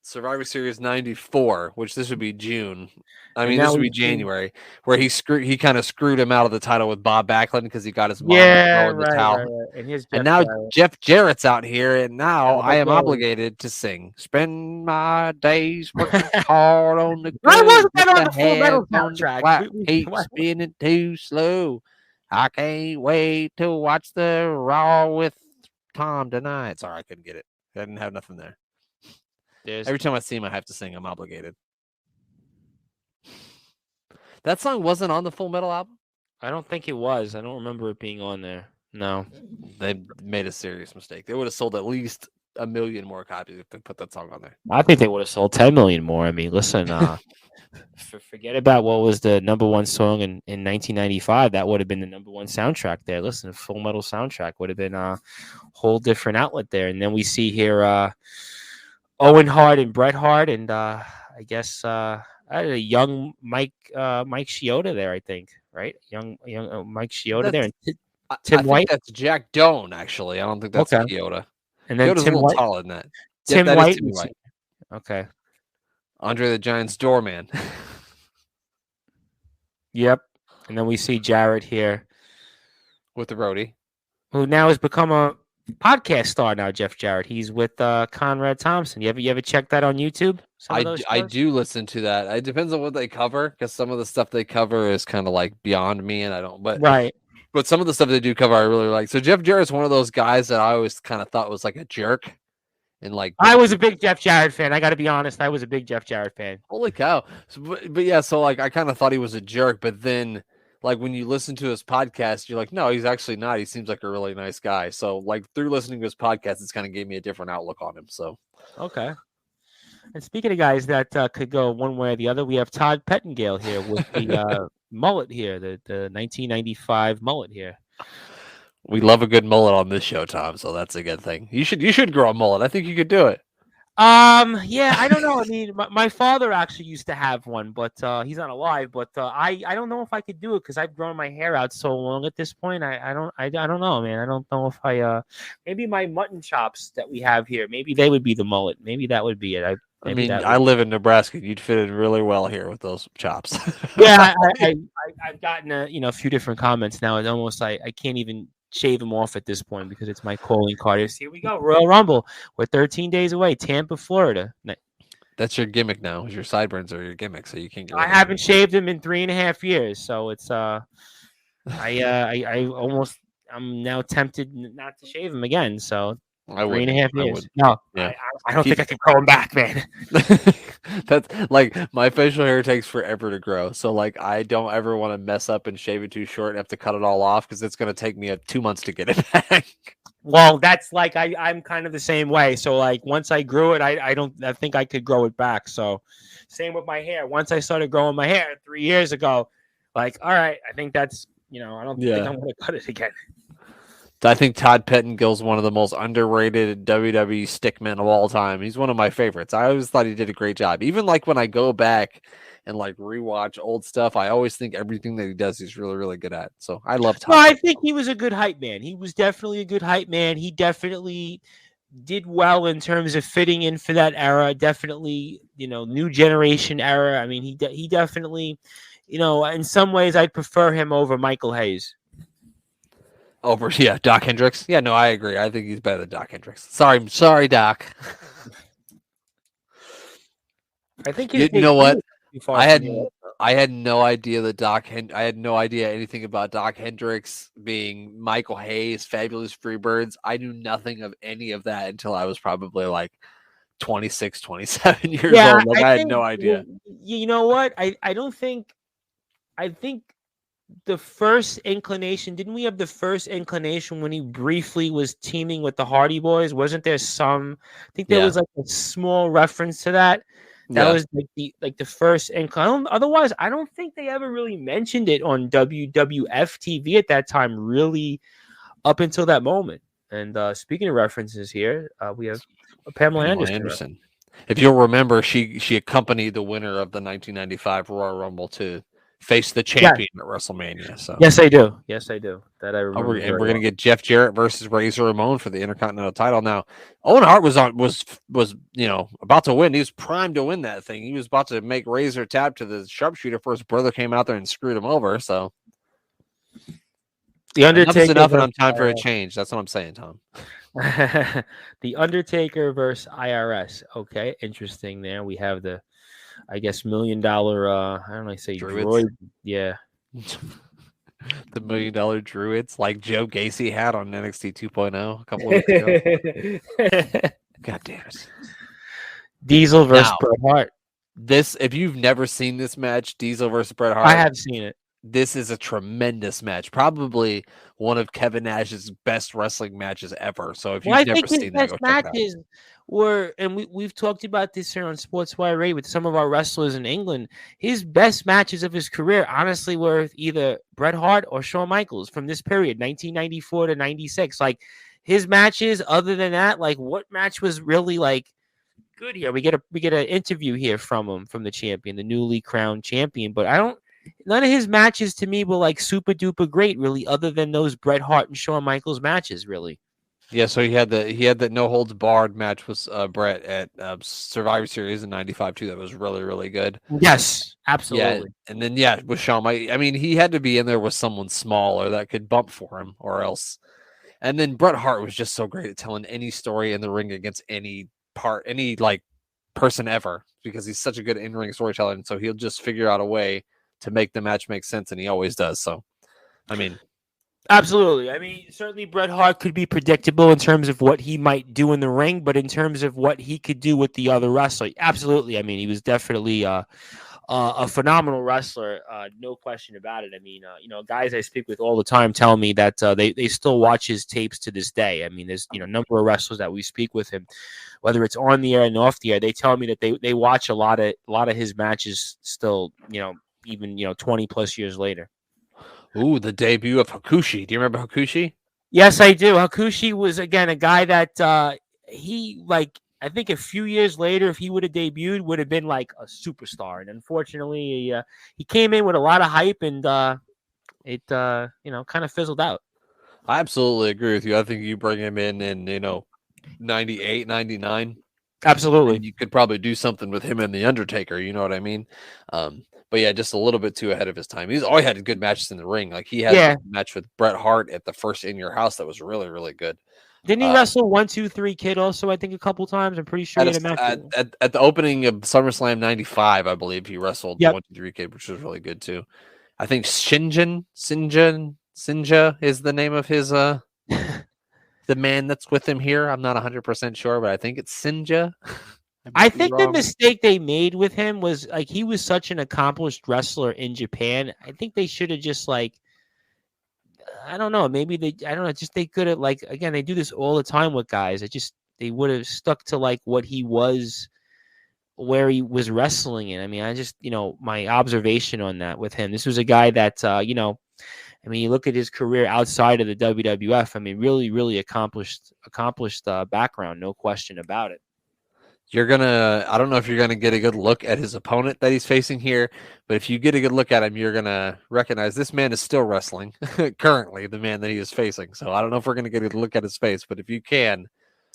[SPEAKER 1] Survivor Series 94, which this would be June. I
[SPEAKER 2] And
[SPEAKER 1] mean,
[SPEAKER 2] now
[SPEAKER 1] this would
[SPEAKER 2] we
[SPEAKER 1] be
[SPEAKER 2] see.
[SPEAKER 1] January, where he kind of screwed him out of the title with Bob Backlund because he got his mom to
[SPEAKER 2] Yeah,
[SPEAKER 1] throw in the
[SPEAKER 2] right, right,
[SPEAKER 1] towel.
[SPEAKER 2] right. And here's
[SPEAKER 1] And
[SPEAKER 2] Jeff
[SPEAKER 1] now
[SPEAKER 2] Jarrett.
[SPEAKER 1] Jeff Jarrett's out here, and now I am
[SPEAKER 2] Again.
[SPEAKER 1] obligated to sing. Spend my days working hard on the
[SPEAKER 2] Why
[SPEAKER 1] good
[SPEAKER 2] wasn't
[SPEAKER 1] with
[SPEAKER 2] that on
[SPEAKER 1] the
[SPEAKER 2] the Full
[SPEAKER 1] head
[SPEAKER 2] Metal
[SPEAKER 1] on the
[SPEAKER 2] soundtrack?
[SPEAKER 1] clock. Keep spinning too slow. I can't wait to watch the Raw with Tom tonight. Sorry, I couldn't get it. I didn't have nothing there.
[SPEAKER 2] There's.
[SPEAKER 1] Every time I see him, I have to sing. I'm obligated. That song wasn't on the Full Metal album.
[SPEAKER 2] I don't think it was. I don't remember it being on there. No.
[SPEAKER 1] They made a serious mistake. They would have sold at least 1,000,000 more copies if they put that song on there.
[SPEAKER 2] I think they would have sold 10 million more. I mean, listen, forget about what was the number one song in 1995. That would have been the number one soundtrack there. Listen, Full Metal soundtrack would have been a whole different outlet there. And then we see here Owen Hart and Bret Hart, and I guess I had a young Mike Chioda there. I think right, young Mike Chioda there,
[SPEAKER 1] That's
[SPEAKER 2] and
[SPEAKER 1] I
[SPEAKER 2] Tim
[SPEAKER 1] think
[SPEAKER 2] White.
[SPEAKER 1] that's Jack Doan, actually. I don't think that's
[SPEAKER 2] Okay,
[SPEAKER 1] Kyoto.
[SPEAKER 2] and then
[SPEAKER 1] Kyoto's a
[SPEAKER 2] Tim
[SPEAKER 1] little
[SPEAKER 2] White.
[SPEAKER 1] taller than that. Yep,
[SPEAKER 2] Tim
[SPEAKER 1] that is
[SPEAKER 2] White.
[SPEAKER 1] Timmy White.
[SPEAKER 2] Okay.
[SPEAKER 1] Andre the Giant's doorman.
[SPEAKER 2] Yep. And then we see Jarrett here,
[SPEAKER 1] With the roadie.
[SPEAKER 2] who now has become a podcast star. Now Jeff Jarrett. He's with Conrad Thompson. You ever check that on YouTube? Some of those
[SPEAKER 1] I
[SPEAKER 2] shows.
[SPEAKER 1] do listen to that. It depends on what they cover, because some of the stuff they cover is kind of like beyond me, and I don't.
[SPEAKER 2] Right.
[SPEAKER 1] But some of the stuff they do cover, I really like. So Jeff Jarrett's one of those guys that I always kind of thought was like a jerk, And like,
[SPEAKER 2] I was a big Jeff Jarrett fan. I got to be honest. I was a big Jeff Jarrett fan.
[SPEAKER 1] holy cow! So, but yeah, so like I kind of thought he was a jerk, but then like when you listen to his podcast, you're like, no, he's actually not. He seems like a really nice guy. So like through listening to his podcast, it's kind of gave me a different outlook on him. So
[SPEAKER 2] Okay. And speaking of guys that could go one way or the other, we have Todd Pettingale here with the mullet here, the 1995 mullet here.
[SPEAKER 1] we love a good mullet on this show, Tom. So that's a good thing. You should grow a mullet. I think you could do it.
[SPEAKER 2] Yeah, I don't know. I mean, my father actually used to have one, but he's not alive. But I don't know if I could do it because I've grown my hair out so long at this point. I don't know, man. I don't know if maybe my mutton chops that we have here, maybe they would be the mullet. Maybe that would be it.
[SPEAKER 1] I mean, I live in Nebraska. You'd fit in really well here with those chops.
[SPEAKER 2] Yeah, I've gotten a few different comments now. It's almost like I can't even shave them off at this point because it's my calling card. Here we go, Royal Rumble. We're 13 days away, Tampa, Florida.
[SPEAKER 1] That's your gimmick now. Your sideburns are your gimmick, so you can't get rid
[SPEAKER 2] I
[SPEAKER 1] of them.
[SPEAKER 2] haven't shaved them in 3.5 years, so it's I almost I'm now tempted not to shave them again. So
[SPEAKER 1] I
[SPEAKER 2] 3.5
[SPEAKER 1] would.
[SPEAKER 2] years. No,
[SPEAKER 1] Yeah.
[SPEAKER 2] I don't think I can grow them back, man.
[SPEAKER 1] That's like my facial hair takes forever to grow. So like I don't ever want to mess up and shave it too short and have to cut it all off because it's gonna take me 2 months to get it back.
[SPEAKER 2] Well, that's like I'm kind of the same way. So like once I grew it, I think I could grow it back. So same with my hair. Once I started growing my hair 3 years ago, like all right, I think that's I don't think I'm gonna cut it again.
[SPEAKER 1] I think Todd Pettingill's one of the most underrated WWE stickmen of all time. He's one of my favorites. I always thought he did a great job. Even like when I go back and like rewatch old stuff, I always think everything that he does he's really, really good at. So I love Todd.
[SPEAKER 2] Well, I think he was a good hype man. He was definitely a good hype man. He definitely did well in terms of fitting in for that era. Definitely, new generation era. I mean, he definitely, in some ways, I'd prefer him over Michael Hayes.
[SPEAKER 1] Over, yeah, Doc Hendricks. Yeah, no, I agree. I think he's better than Doc Hendricks. Sorry, Doc.
[SPEAKER 2] I think
[SPEAKER 1] you know what? I had no idea that I had no idea anything about Doc Hendricks being Michael Hayes, Fabulous Freebirds. I knew nothing of any of that until I was probably like 26, 27 years old. Like I had no idea.
[SPEAKER 2] You know what? I think the first inclination, didn't we have the first inclination when he briefly was teaming with the Hardy Boys? Wasn't there I think there was like a small reference to that. That was like the first inclination. Otherwise, I don't think they ever really mentioned it on WWF TV at that time, really up until that moment. And speaking of references here, we have Pamela Anderson.
[SPEAKER 1] If you'll remember, she accompanied the winner of the 1995 Royal Rumble to face the champion at WrestleMania. So
[SPEAKER 2] yes, I do. That I remember.
[SPEAKER 1] And we're gonna get Jeff Jarrett versus Razor Ramon for the Intercontinental title. Now, Owen Hart was about to win. He was primed to win that thing. He was about to make Razor tap to the sharpshooter before his brother came out there and screwed him over. So
[SPEAKER 2] the Undertaker
[SPEAKER 1] enough, and time for a change. That's what I'm saying, Tom.
[SPEAKER 2] The Undertaker versus IRS. Okay, interesting. There we have the, I guess, $1 million. I don't know. Say droid. Yeah.
[SPEAKER 1] The $1 million druids like Joe Gacy had on NXT 2.0 a couple of weeks ago. God damn it.
[SPEAKER 2] Diesel versus Bret Hart.
[SPEAKER 1] If you've never seen this match, Diesel versus Bret Hart.
[SPEAKER 2] I have seen it.
[SPEAKER 1] This is a tremendous match. Probably one of Kevin Nash's best wrestling matches ever. So if you've never seen that, go check it out.
[SPEAKER 2] And we've talked about this here on Sports Wire with some of our wrestlers in England. His best matches of his career, honestly, were either Bret Hart or Shawn Michaels from this period, 1994 to 96. Like his matches, other than that, like what match was really like good here? We get an interview here from him, from the champion, the newly crowned champion. But none of his matches to me were like super duper great, really, other than those Bret Hart and Shawn Michaels matches, really.
[SPEAKER 1] Yeah, so he had the no holds barred match with Bret at Survivor Series in '95 too. That was really, really good.
[SPEAKER 2] Yes, absolutely.
[SPEAKER 1] Yeah, and then with Shawn, I mean, he had to be in there with someone smaller that could bump for him, or else. And then Bret Hart was just so great at telling any story in the ring against any person ever, because he's such a good in-ring storyteller, and so he'll just figure out a way to make the match make sense, and he always does. So, I mean,
[SPEAKER 2] Absolutely. I mean, certainly Bret Hart could be predictable in terms of what he might do in the ring, but in terms of what he could do with the other wrestler, absolutely. I mean, he was definitely a phenomenal wrestler, no question about it. I mean, guys I speak with all the time tell me that they still watch his tapes to this day. I mean, there's a number of wrestlers that we speak with him, whether it's on the air and off the air. They tell me that they watch a lot of his matches still. Even 20 plus years later.
[SPEAKER 1] Ooh, the debut of Hakushi. Do you remember Hakushi?
[SPEAKER 2] Yes, I do. Hakushi was again a guy that he like. I think a few years later, if he would have debuted, would have been like a superstar. And unfortunately, he came in with a lot of hype, and it kind of fizzled out.
[SPEAKER 1] I absolutely agree with you. I think you bring him in 98, 99, and
[SPEAKER 2] Absolutely.
[SPEAKER 1] you could probably do something with him and the Undertaker. You know what I mean? But yeah, just a little bit too ahead of his time. He's always had good matches in the ring. Like he had
[SPEAKER 2] Yeah.
[SPEAKER 1] a match with Bret Hart at the first In Your House that was really, really good.
[SPEAKER 2] Didn't he
[SPEAKER 1] Uh,
[SPEAKER 2] wrestle 1, 2, 3 Kid also? I think a couple times. I'm pretty sure he
[SPEAKER 1] at,
[SPEAKER 2] had a match.
[SPEAKER 1] at the opening of SummerSlam '95, I believe he wrestled the
[SPEAKER 2] Yep.
[SPEAKER 1] 1, 2, 3 Kid, which was really good too. I think Sinja is the name of his the man that's with him here. I'm not 100% sure, but I think it's Sinja. I
[SPEAKER 2] I
[SPEAKER 1] might be
[SPEAKER 2] think the
[SPEAKER 1] wrong.
[SPEAKER 2] mistake they made with him was like he was such an accomplished wrestler in Japan. I think they should have just like I don't know. Maybe I don't know. Just they could have like again. They do this all the time with guys. They would have stuck to like what he was, where he was wrestling in. I mean, I just my observation on that with him. This was a guy that I mean, you look at his career outside of the WWF. I mean, really, really accomplished background. No question about it.
[SPEAKER 1] I don't know if you're gonna get a good look at his opponent that he's facing here, but if you get a good look at him, you're gonna recognize this man is still wrestling currently, the man that he is facing. So I don't know if we're gonna get a good look at his face, but if you can,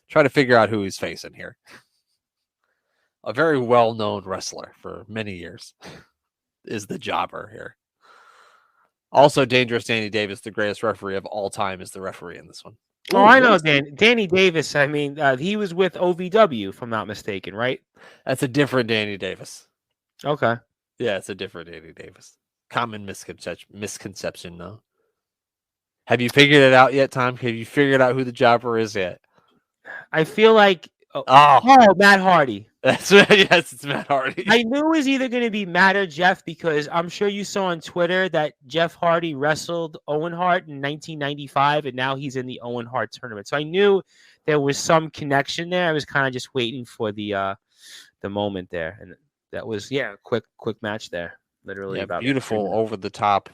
[SPEAKER 1] try to figure out who he's facing here. A very well known wrestler for many years is the jobber here. Also, Dangerous Danny Davis, the greatest referee of all time, is the referee in this one.
[SPEAKER 2] Oh,
[SPEAKER 1] Ooh,
[SPEAKER 2] I
[SPEAKER 1] what
[SPEAKER 2] know
[SPEAKER 1] is
[SPEAKER 2] Danny Davis. I mean, he was with OVW, if I'm not mistaken, right?
[SPEAKER 1] that's a different Danny Davis.
[SPEAKER 2] Okay.
[SPEAKER 1] Yeah, it's a different Danny Davis. Common misconception, though. Have you figured it out yet, Tom? Have you figured out who the jobber is yet?
[SPEAKER 2] I feel like
[SPEAKER 1] Oh,
[SPEAKER 2] Matt Hardy.
[SPEAKER 1] that's yes, it's Matt Hardy.
[SPEAKER 2] I knew it was either going to be Matt or Jeff because I'm sure you saw on Twitter that Jeff Hardy wrestled Owen Hart in 1995, and now he's in the Owen Hart tournament. So I knew there was some connection there. I was kind of just waiting for the moment there, and that was quick match there. Literally
[SPEAKER 1] Yeah,
[SPEAKER 2] about 3
[SPEAKER 1] beautiful
[SPEAKER 2] minutes.
[SPEAKER 1] over the top.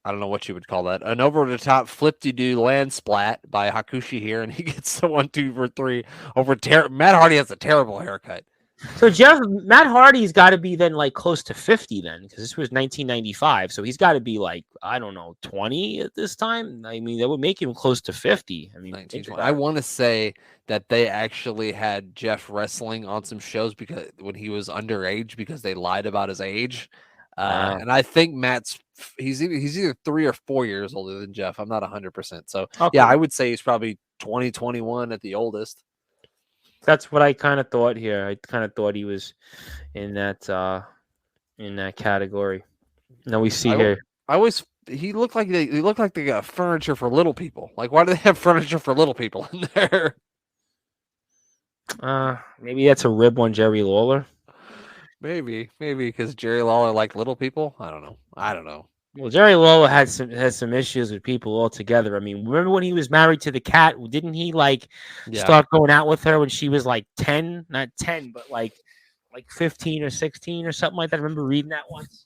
[SPEAKER 1] I don't know what you would call that. An over the top flip de doo land splat by Hakushi here, and he gets the 1, 2 for 3 over. Matt Hardy has a terrible haircut.
[SPEAKER 2] So Matt Hardy's got to be then like close to 50 then because this was 1995. So he's got to be like I don't know 20 at this time. I mean that would make him close to 50. I mean
[SPEAKER 1] 1920. I want to say that they actually had Jeff wrestling on some shows because when he was underage because they lied about his age.
[SPEAKER 2] Wow.
[SPEAKER 1] And I think he's either 3 or 4 years older than Jeff. I'm not 100%. So yeah,
[SPEAKER 2] Okay.
[SPEAKER 1] I would say he's probably 2021 at the oldest.
[SPEAKER 2] That's what I kind of thought here. I kind of thought he was in that category. Now we see
[SPEAKER 1] I
[SPEAKER 2] here.
[SPEAKER 1] I always he looked like they got furniture for little people. Like why do they have furniture for little people in there?
[SPEAKER 2] Maybe that's a rib on Jerry Lawler.
[SPEAKER 1] Maybe because Jerry Lawler liked little people. I don't know.
[SPEAKER 2] Well, Jerry Lawler had some issues with people altogether. I mean, remember when he was married to the cat? Didn't he like
[SPEAKER 1] Yeah,
[SPEAKER 2] start going out with her when she was like 10? Not 10, but like 15 or 16 or something like that. I remember reading that once.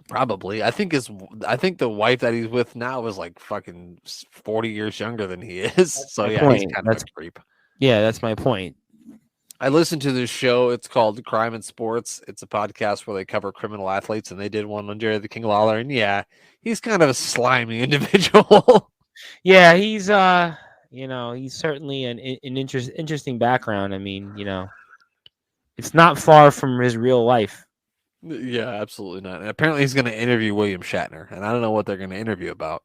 [SPEAKER 1] probably. I think the wife that he's with now is like fucking 40 years younger than he is.
[SPEAKER 2] That's
[SPEAKER 1] So
[SPEAKER 2] my
[SPEAKER 1] yeah, he's
[SPEAKER 2] point.
[SPEAKER 1] kind of a creep.
[SPEAKER 2] Yeah, that's my point.
[SPEAKER 1] I listened to this show. It's called Crime and Sports. It's a podcast where they cover criminal athletes, and they did one on Jerry the King Lawler. And yeah, he's kind of a slimy individual.
[SPEAKER 2] Yeah, he's certainly an interesting background. I mean, it's not far from his real life.
[SPEAKER 1] Yeah, absolutely not. And apparently, he's going to interview William Shatner, and I don't know what they're going to interview about.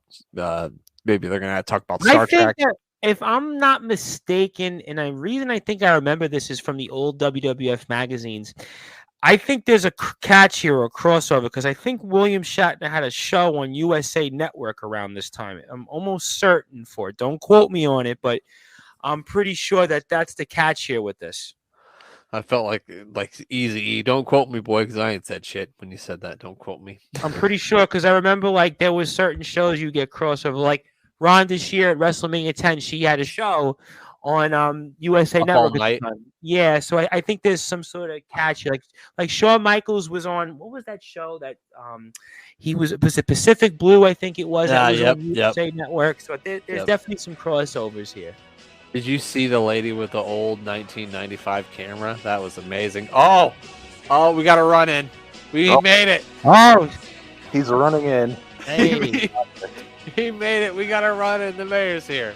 [SPEAKER 1] Maybe they're going to talk about
[SPEAKER 2] I
[SPEAKER 1] Star
[SPEAKER 2] think
[SPEAKER 1] Trek.
[SPEAKER 2] that if I'm not mistaken, and the reason I think I remember this is from the old WWF magazines. I think there's a catch here or a crossover because I think William Shatner had a show on USA Network around this time. I'm almost certain for it. Don't quote me on it, but I'm pretty sure that that's the catch here with this.
[SPEAKER 1] I felt like Easy. Don't quote me, boy, because I ain't said shit when you said that. Don't quote me.
[SPEAKER 2] I'm pretty sure because I remember like there was certain shows you get crossover. Like Ronda Shear at WrestleMania 10, she had a show on USA
[SPEAKER 1] Up all
[SPEAKER 2] Network at
[SPEAKER 1] night.
[SPEAKER 2] the time. Yeah, so I think there's some sort of catch here. Like Shawn Michaels was on what was that show that he was it Pacific Blue, I think it was. That was
[SPEAKER 1] Yep,
[SPEAKER 2] on
[SPEAKER 1] yep,
[SPEAKER 2] USA Network. So there's
[SPEAKER 1] yep.
[SPEAKER 2] definitely some crossovers here.
[SPEAKER 1] Did you see the lady with the old 1995 camera? That was amazing. Oh, we got to run in. We made it.
[SPEAKER 2] Oh,
[SPEAKER 3] he's running in.
[SPEAKER 2] hey.
[SPEAKER 1] He made it. We got to run in. The mayor's here.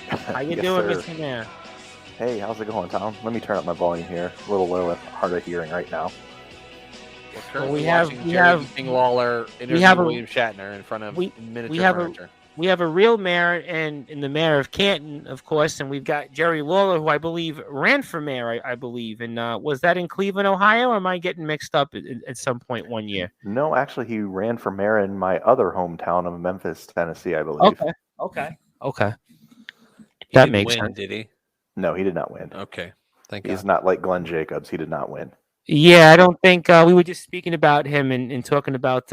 [SPEAKER 2] How you
[SPEAKER 3] Yes,
[SPEAKER 2] doing,
[SPEAKER 3] sir.
[SPEAKER 2] Mr. Mayor?
[SPEAKER 3] Hey, how's it going, Tom? Let me turn up my volume here. A little low and hard of hearing right now.
[SPEAKER 1] We're currently
[SPEAKER 2] we have-
[SPEAKER 1] watching
[SPEAKER 2] we
[SPEAKER 1] Jerry
[SPEAKER 2] have-
[SPEAKER 1] King Lawler interview
[SPEAKER 2] have a-
[SPEAKER 1] William Shatner in front of miniature
[SPEAKER 2] have a-
[SPEAKER 1] furniture.
[SPEAKER 2] We have a real mayor and the mayor of Canton, of course, and we've got Jerry Lawler, who I believe ran for mayor, I believe. And was that in Cleveland, Ohio, or am I getting mixed up at some point one year?
[SPEAKER 3] No, actually, he ran for mayor in my other hometown of Memphis, Tennessee, I believe.
[SPEAKER 2] Okay.
[SPEAKER 1] He
[SPEAKER 2] That
[SPEAKER 1] didn't
[SPEAKER 2] makes
[SPEAKER 1] win,
[SPEAKER 2] sense.
[SPEAKER 1] did he?
[SPEAKER 3] No, he did not win.
[SPEAKER 1] Okay. Thank
[SPEAKER 3] He's
[SPEAKER 1] God.
[SPEAKER 3] not like Glenn Jacobs. He did not win.
[SPEAKER 2] Yeah, I don't think we were just speaking about him and talking about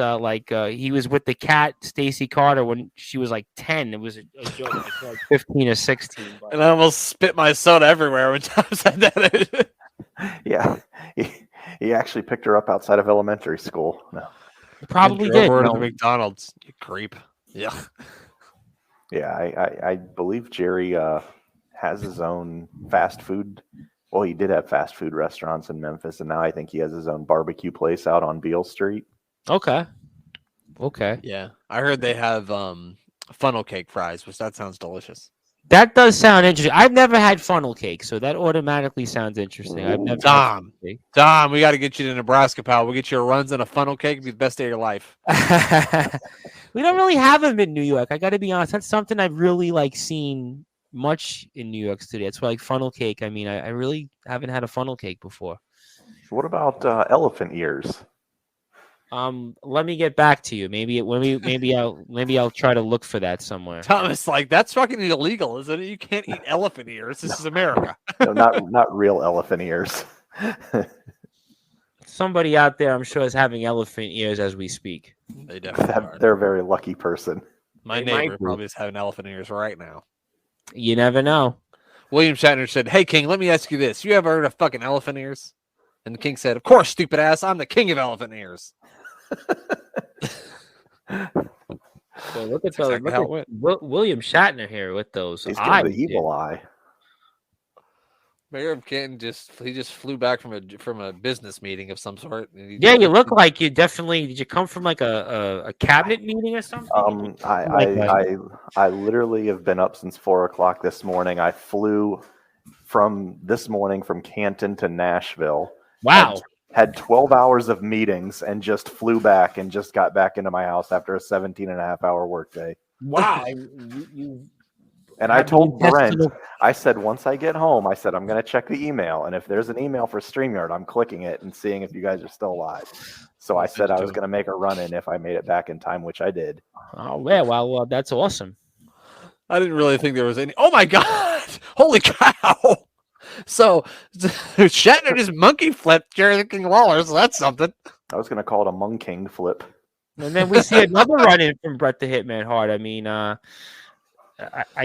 [SPEAKER 2] he was with the cat Stacy Carter when she was like 10. It was a joke, like 15 or 16. But...
[SPEAKER 1] And I almost spit my soda everywhere when Tom said that.
[SPEAKER 3] Yeah, he actually picked her up outside of elementary school. No.
[SPEAKER 2] Probably
[SPEAKER 1] Drove
[SPEAKER 2] did.
[SPEAKER 1] her to
[SPEAKER 2] No.
[SPEAKER 1] the McDonald's. You creep. Yeah.
[SPEAKER 3] Yeah, I believe Jerry has his own fast food. Well, he did have fast food restaurants in Memphis, and now I think he has his own barbecue place out on Beale Street.
[SPEAKER 2] Okay.
[SPEAKER 1] Yeah. I heard they have funnel cake fries, which that sounds delicious.
[SPEAKER 2] That does sound interesting. I've never had funnel cake, so that automatically sounds interesting. I've never had funnel cake.
[SPEAKER 1] Dom, we got to get you to Nebraska, pal. We'll get you a runs and a funnel cake. It'll be the best day of your life.
[SPEAKER 2] We don't really have them in New York. I got to be honest. That's something I've really seen much in New York City. It's like funnel cake. I mean, I really haven't had a funnel cake before.
[SPEAKER 3] What about elephant ears?
[SPEAKER 2] Let me get back to you. Maybe I'll try to look for that somewhere.
[SPEAKER 1] Thomas, that's fucking illegal, isn't it? You can't eat elephant ears. This is America.
[SPEAKER 3] No, not real elephant ears.
[SPEAKER 2] Somebody out there, I'm sure, is having elephant ears as we speak.
[SPEAKER 1] They definitely are.
[SPEAKER 3] They're a very lucky person.
[SPEAKER 1] My
[SPEAKER 2] They might
[SPEAKER 1] neighbor
[SPEAKER 2] be.
[SPEAKER 1] probably is having elephant ears right now.
[SPEAKER 2] You never know.
[SPEAKER 1] William Shatner said, "Hey, King, let me ask you this. You ever heard of fucking elephant ears?" And the King said, "Of course, stupid ass. I'm the king of elephant ears."
[SPEAKER 2] So look at
[SPEAKER 1] That's
[SPEAKER 2] those.
[SPEAKER 1] exactly how it went.
[SPEAKER 2] William Shatner here with those
[SPEAKER 3] He's
[SPEAKER 2] eyes.
[SPEAKER 3] got the evil eye.
[SPEAKER 1] Mayor of Canton just flew back from a business meeting of some sort. And
[SPEAKER 2] Yeah, you look like you definitely. Did you come from like a cabinet meeting or something?
[SPEAKER 3] I literally have been up since 4:00 this morning. I flew from this morning from Canton to Nashville.
[SPEAKER 2] Wow.
[SPEAKER 3] Had 12 hours of meetings and just flew back and just got back into my house after a 17-and-a-half-hour workday.
[SPEAKER 2] Wow.
[SPEAKER 3] And I told Brent, I said, once I get home, I said, I'm going to check the email. And if there's an email for StreamYard, I'm clicking it and seeing if you guys are still alive. So I said I was going to make a run in if I made it back in time, which I did.
[SPEAKER 2] Oh, yeah. Well, that's awesome.
[SPEAKER 1] I didn't really think there was any. Oh my God! Holy cow! So Shatner just monkey flipped Jerry the King Lawler. So that's something.
[SPEAKER 3] I was going to call it a Mung King flip.
[SPEAKER 2] And then we see another run in from Bret the Hitman Hart. I mean, I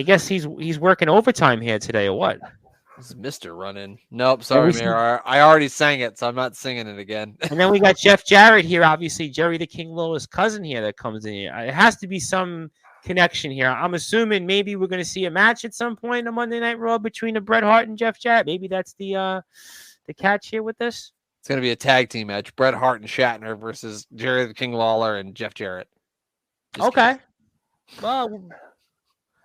[SPEAKER 2] guess he's working overtime here today, or what?
[SPEAKER 1] This is Mr. Running. Nope, sorry, Mayor. I already sang it, so I'm not singing it again.
[SPEAKER 2] And then we got Jeff Jarrett here, obviously Jerry the King Lawler's cousin here that comes in here. It has to be some connection here. I'm assuming maybe we're going to see a match at some point in a Monday Night Raw between Bret Hart and Jeff Jarrett. Maybe that's the catch here with this.
[SPEAKER 1] It's going to be a tag team match: Bret Hart and Shatner versus Jerry the King Lawler and Jeff Jarrett.
[SPEAKER 2] Just okay. Kidding. Well.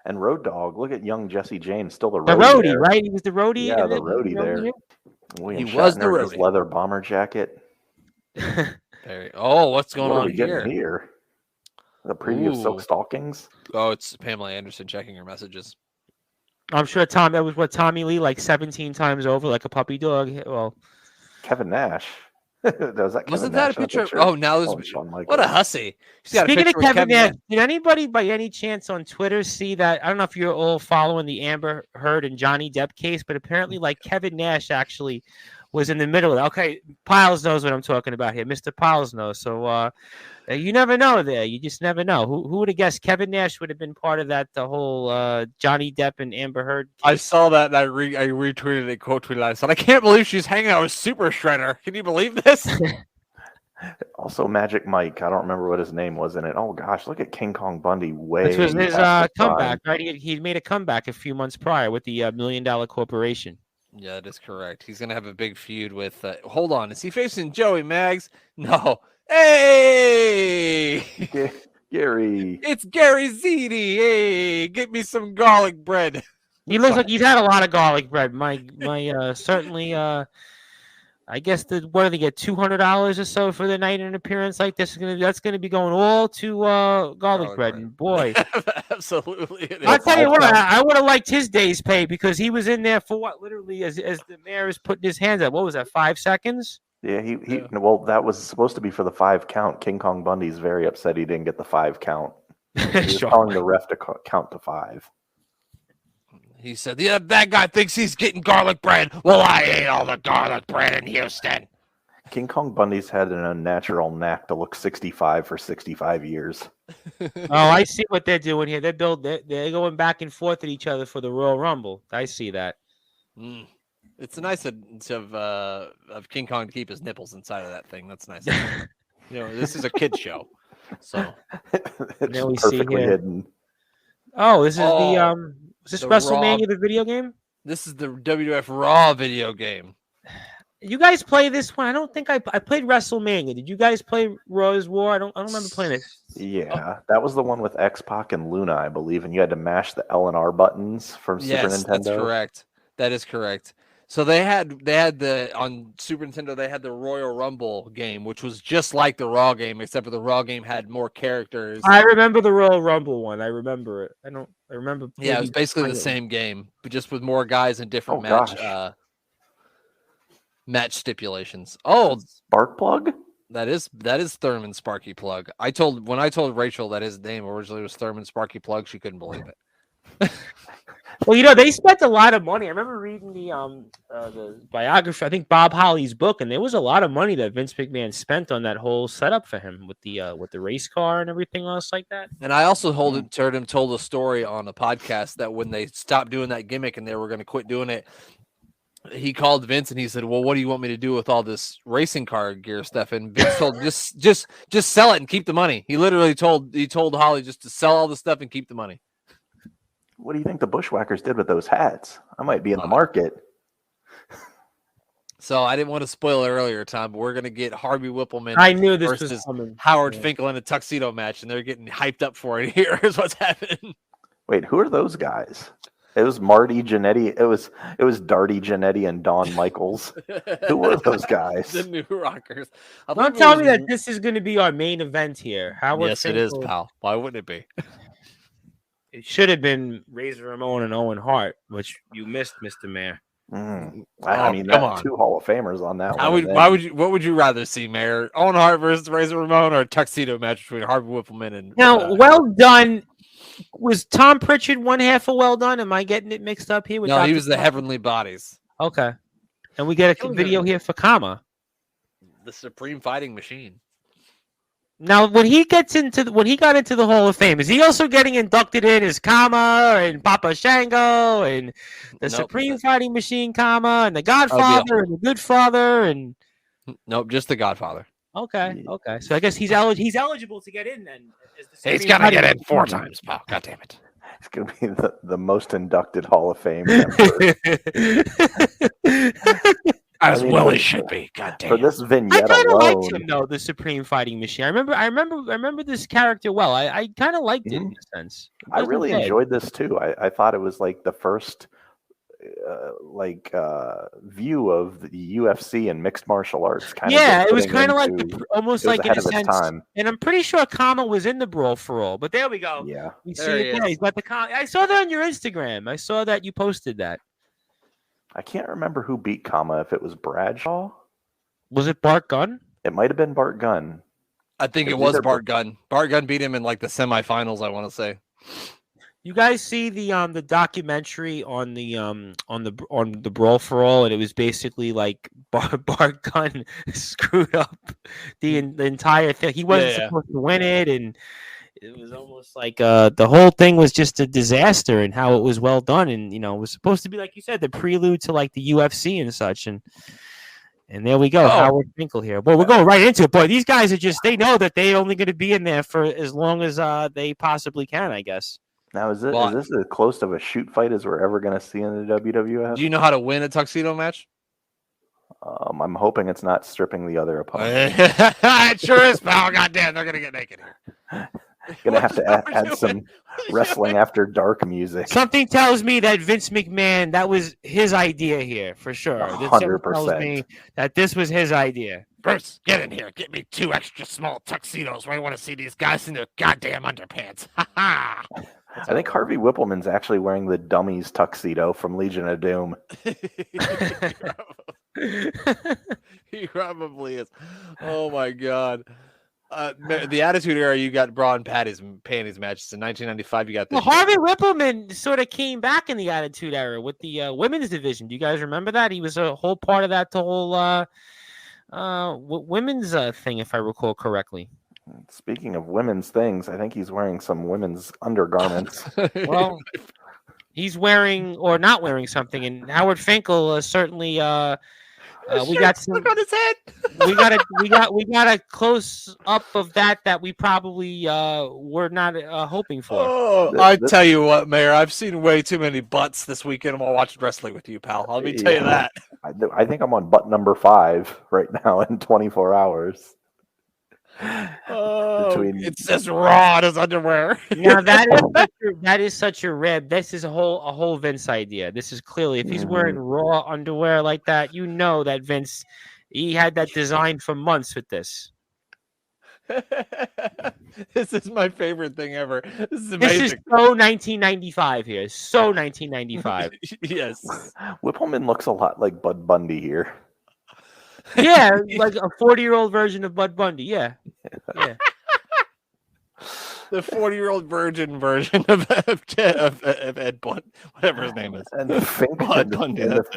[SPEAKER 3] And Road Dogg, look at young Jesse James, still the
[SPEAKER 2] roadie
[SPEAKER 3] there.
[SPEAKER 2] Right? He was the roadie.
[SPEAKER 3] Yeah, the roadie there. William
[SPEAKER 1] he was
[SPEAKER 3] Shatner,
[SPEAKER 1] the roadie.
[SPEAKER 3] his leather bomber jacket.
[SPEAKER 1] What's going on
[SPEAKER 3] here? The preview of Silk Stalkings.
[SPEAKER 1] Oh, it's Pamela Anderson checking her messages.
[SPEAKER 2] I'm sure that was what Tommy Lee like 17 times over, like a puppy dog. Well,
[SPEAKER 3] Kevin Nash.
[SPEAKER 1] Wasn't that a picture? Oh, now there's
[SPEAKER 3] Shawn Michaels.
[SPEAKER 1] What a hussy. She's got
[SPEAKER 2] Speaking
[SPEAKER 1] a
[SPEAKER 2] of
[SPEAKER 1] picture with
[SPEAKER 2] Kevin Nash,
[SPEAKER 1] Nash.
[SPEAKER 2] did anybody by any chance on Twitter see that? I don't know if you're all following the Amber Heard and Johnny Depp case, but apparently, like Kevin Nash actually was in the middle of it. Okay, Piles knows what I'm talking about here. Mr. Piles knows. So you never know there. You just never know. Who would have guessed Kevin Nash would have been part of that, the whole Johnny Depp and Amber Heard case?
[SPEAKER 1] I saw that and I retweeted it, quote tweeted. I said, I can't believe she's hanging out with Super Shredder. Can you believe this?
[SPEAKER 3] Also, Magic Mike. I don't remember what his name was in it. Oh gosh, look at King Kong Bundy.
[SPEAKER 2] This was his comeback, right? He made a comeback a few months prior with the $1 Million Corporation.
[SPEAKER 1] Yeah, that is correct. He's gonna have a big feud with. Hold on, is he facing Joey Maggs? No. Hey,
[SPEAKER 3] Gary.
[SPEAKER 1] It's Gary Ziti. Hey, get me some garlic bread.
[SPEAKER 2] He looks like he's had a lot of garlic bread. My certainly. I guess what do they get? $200 or so for the night in an appearance like this? That's gonna be going all to garlic bread. And boy,
[SPEAKER 1] absolutely.
[SPEAKER 2] I'll tell you what, I would have liked his day's pay because he was in there for what, literally, as the mayor is putting his hands up. What was that? 5 seconds?
[SPEAKER 3] Yeah, well, that was supposed to be for the 5 count. King Kong Bundy's very upset he didn't get the 5 count. He was telling the ref to count to 5.
[SPEAKER 1] He said, "Yeah, that guy thinks he's getting garlic bread. Well, I ate all the garlic bread in Houston."
[SPEAKER 3] King Kong Bundy's had an unnatural knack to look 65 for 65 years.
[SPEAKER 2] Oh, I see what they're doing here. They're going back and forth at each other for the Royal Rumble. I see that.
[SPEAKER 1] It's nice of King Kong to keep his nipples inside of that thing. That's nice. This is a kid show, so
[SPEAKER 3] it's perfectly hidden.
[SPEAKER 2] Oh, this is is this WrestleMania, the video game?
[SPEAKER 1] This is the WWF Raw video game.
[SPEAKER 2] You guys play this one? I don't think I played WrestleMania. Did you guys play Raw's War? I don't remember playing it.
[SPEAKER 3] Yeah, that was the one with X-Pac and Luna, I believe, and you had to mash the L and R buttons from Super Nintendo.
[SPEAKER 1] That's correct. That is correct. So they had on Super Nintendo, they had the Royal Rumble game, which was just like the Raw game, except for the Raw game had more characters.
[SPEAKER 2] I remember the Royal Rumble one. I remember it. I remember.
[SPEAKER 1] Yeah, it was basically the same game, but just with more guys and different match stipulations. Oh,
[SPEAKER 3] Sparkplug?
[SPEAKER 1] That is Thurman Sparky Plug. When I told Rachel that his name originally was Thurman Sparky Plug, she couldn't believe it.
[SPEAKER 2] Well, they spent a lot of money. I remember reading the biography, I think Bob Holly's book, and there was a lot of money that Vince McMahon spent on that whole setup for him with the race car and everything else like that.
[SPEAKER 1] And I also heard him told a story on a podcast that when they stopped doing that gimmick and they were going to quit doing it, he called Vince and he said, "Well, what do you want me to do with all this racing car gear stuff?" And Vince told just sell it and keep the money. He literally told Holly just to sell all the stuff and keep the money.
[SPEAKER 3] What do you think the Bushwhackers did with those hats? I might be in the market.
[SPEAKER 1] So I didn't want to spoil it earlier, Tom, but we're going to get Harvey Whippleman.
[SPEAKER 2] I knew this was coming.
[SPEAKER 1] Howard Finkel in a tuxedo match, and they're getting hyped up for it. Here's what's happening.
[SPEAKER 3] Wait, who are those guys? It was Marty Jannetty. It was Darty Jannetty and Dawn Michaels. Who were those guys?
[SPEAKER 1] The New Rockers.
[SPEAKER 2] Don't tell me that this is going to be our main event here.
[SPEAKER 1] Howard Finkel. It is, pal. Why wouldn't it be?
[SPEAKER 2] It should have been Razor Ramon and Owen Hart, which you missed, Mr. Mayor.
[SPEAKER 3] I mean, come on. 2 Hall of Famers on that one.
[SPEAKER 1] What would you rather see, Mayor? Owen Hart versus Razor Ramon, or a tuxedo match between Harvey Whippleman and?
[SPEAKER 2] Now, Well Done. Was Tom Pritchard one half of Well Done? Am I getting it mixed up here?
[SPEAKER 1] No, he was the Heavenly Bodies.
[SPEAKER 2] Okay, and we get a video here for Kama,
[SPEAKER 1] the Supreme Fighting Machine.
[SPEAKER 2] Now, when he got into the Hall of Fame, is he also getting inducted in as Kama and Papa Shango and the Supreme Fighting Machine Kama and the Godfather and the Good Father and?
[SPEAKER 1] Nope, just the Godfather.
[SPEAKER 2] Okay. So I guess he's eligible to get in then.
[SPEAKER 1] He's gonna get in 4 times, pal. God damn it!
[SPEAKER 3] It's gonna be the most inducted Hall of Fame.
[SPEAKER 1] As well as should be. God damn.
[SPEAKER 3] For this vignette
[SPEAKER 2] I kind of
[SPEAKER 3] alone,
[SPEAKER 2] liked him though, the Supreme Fighting Machine. I remember this character well. I kind of liked it in a sense.
[SPEAKER 3] I really enjoyed this too. I thought it was like the first view of the UFC and mixed martial arts.
[SPEAKER 2] It was kind of like almost like in a sense. And I'm pretty sure Kama was in the Brawl for All. But there we go.
[SPEAKER 3] Yeah,
[SPEAKER 2] we see it there. He's got the I saw that on your Instagram. I saw that you posted that.
[SPEAKER 3] I can't remember who beat Kama. If it was Bradshaw.
[SPEAKER 2] Was it Bart Gunn?
[SPEAKER 3] It might have been Bart Gunn.
[SPEAKER 1] I think it was Bart Gunn. Bart Gunn beat him in like the semifinals, I want to say.
[SPEAKER 2] You guys see the documentary on the Brawl for All, and it was basically like Bart Gunn screwed up the entire thing. He wasn't supposed to win it, and it was almost like the whole thing was just a disaster, and how it was well done, and it was supposed to be, like you said, the prelude to like the UFC and such, and there we go, Howard Finkel here. Well, we're going right into it, boy. These guys they know that they're only going to be in there for as long as they possibly can, I guess.
[SPEAKER 3] Now, is this as close of a shoot fight as we're ever going to see in the WWF?
[SPEAKER 1] Do you know how to win a tuxedo match?
[SPEAKER 3] I'm hoping it's not stripping the other opponent.
[SPEAKER 1] It sure is, pal. Goddamn, they're going to get naked here.
[SPEAKER 3] Gonna have to add some wrestling after dark music.
[SPEAKER 2] Something tells me that Vince McMahon, that was his idea here for sure.
[SPEAKER 3] 100%.
[SPEAKER 2] Tells me that this was his idea.
[SPEAKER 1] Bruce, get in here. Get me 2 extra small tuxedos. I want to see these guys in their goddamn underpants. Ha ha.
[SPEAKER 3] I think Harvey Whippleman's actually wearing the dummies tuxedo from Legion of Doom.
[SPEAKER 1] He probably is. Oh my god. The Attitude Era, you got Bra and Panties matches. In 1995, you got this.
[SPEAKER 2] Well, Harvey Whippleman sort of came back in the Attitude Era with the women's division. Do you guys remember that? He was a whole part of that whole women's thing, if I recall correctly.
[SPEAKER 3] Speaking of women's things, I think he's wearing some women's undergarments.
[SPEAKER 2] Well, he's wearing or not wearing something, and Howard Finkel certainly. We got some
[SPEAKER 1] look on his head.
[SPEAKER 2] we got a close up of that we probably were not hoping for.
[SPEAKER 1] Oh, I tell you what, Mayor, I've seen way too many butts this weekend while watching wrestling with you, pal. Let me tell you that.
[SPEAKER 3] I think I'm on butt number 5 right now in 24 hours.
[SPEAKER 1] It's as raw as underwear.
[SPEAKER 2] Now that is such a rib. This is a whole Vince idea. This is clearly, if he's wearing raw underwear like that, you know that Vince, he had that design for months with this.
[SPEAKER 1] This is my favorite thing ever. This is amazing.
[SPEAKER 2] This is so 1995 here. So 1995.
[SPEAKER 1] Yes.
[SPEAKER 3] Whippleman looks a lot like Bud Bundy here.
[SPEAKER 2] Yeah, like a 40-year-old version of Bud Bundy. Yeah.
[SPEAKER 1] The 40-year-old version of Ed Bundy, whatever his name is.
[SPEAKER 3] And the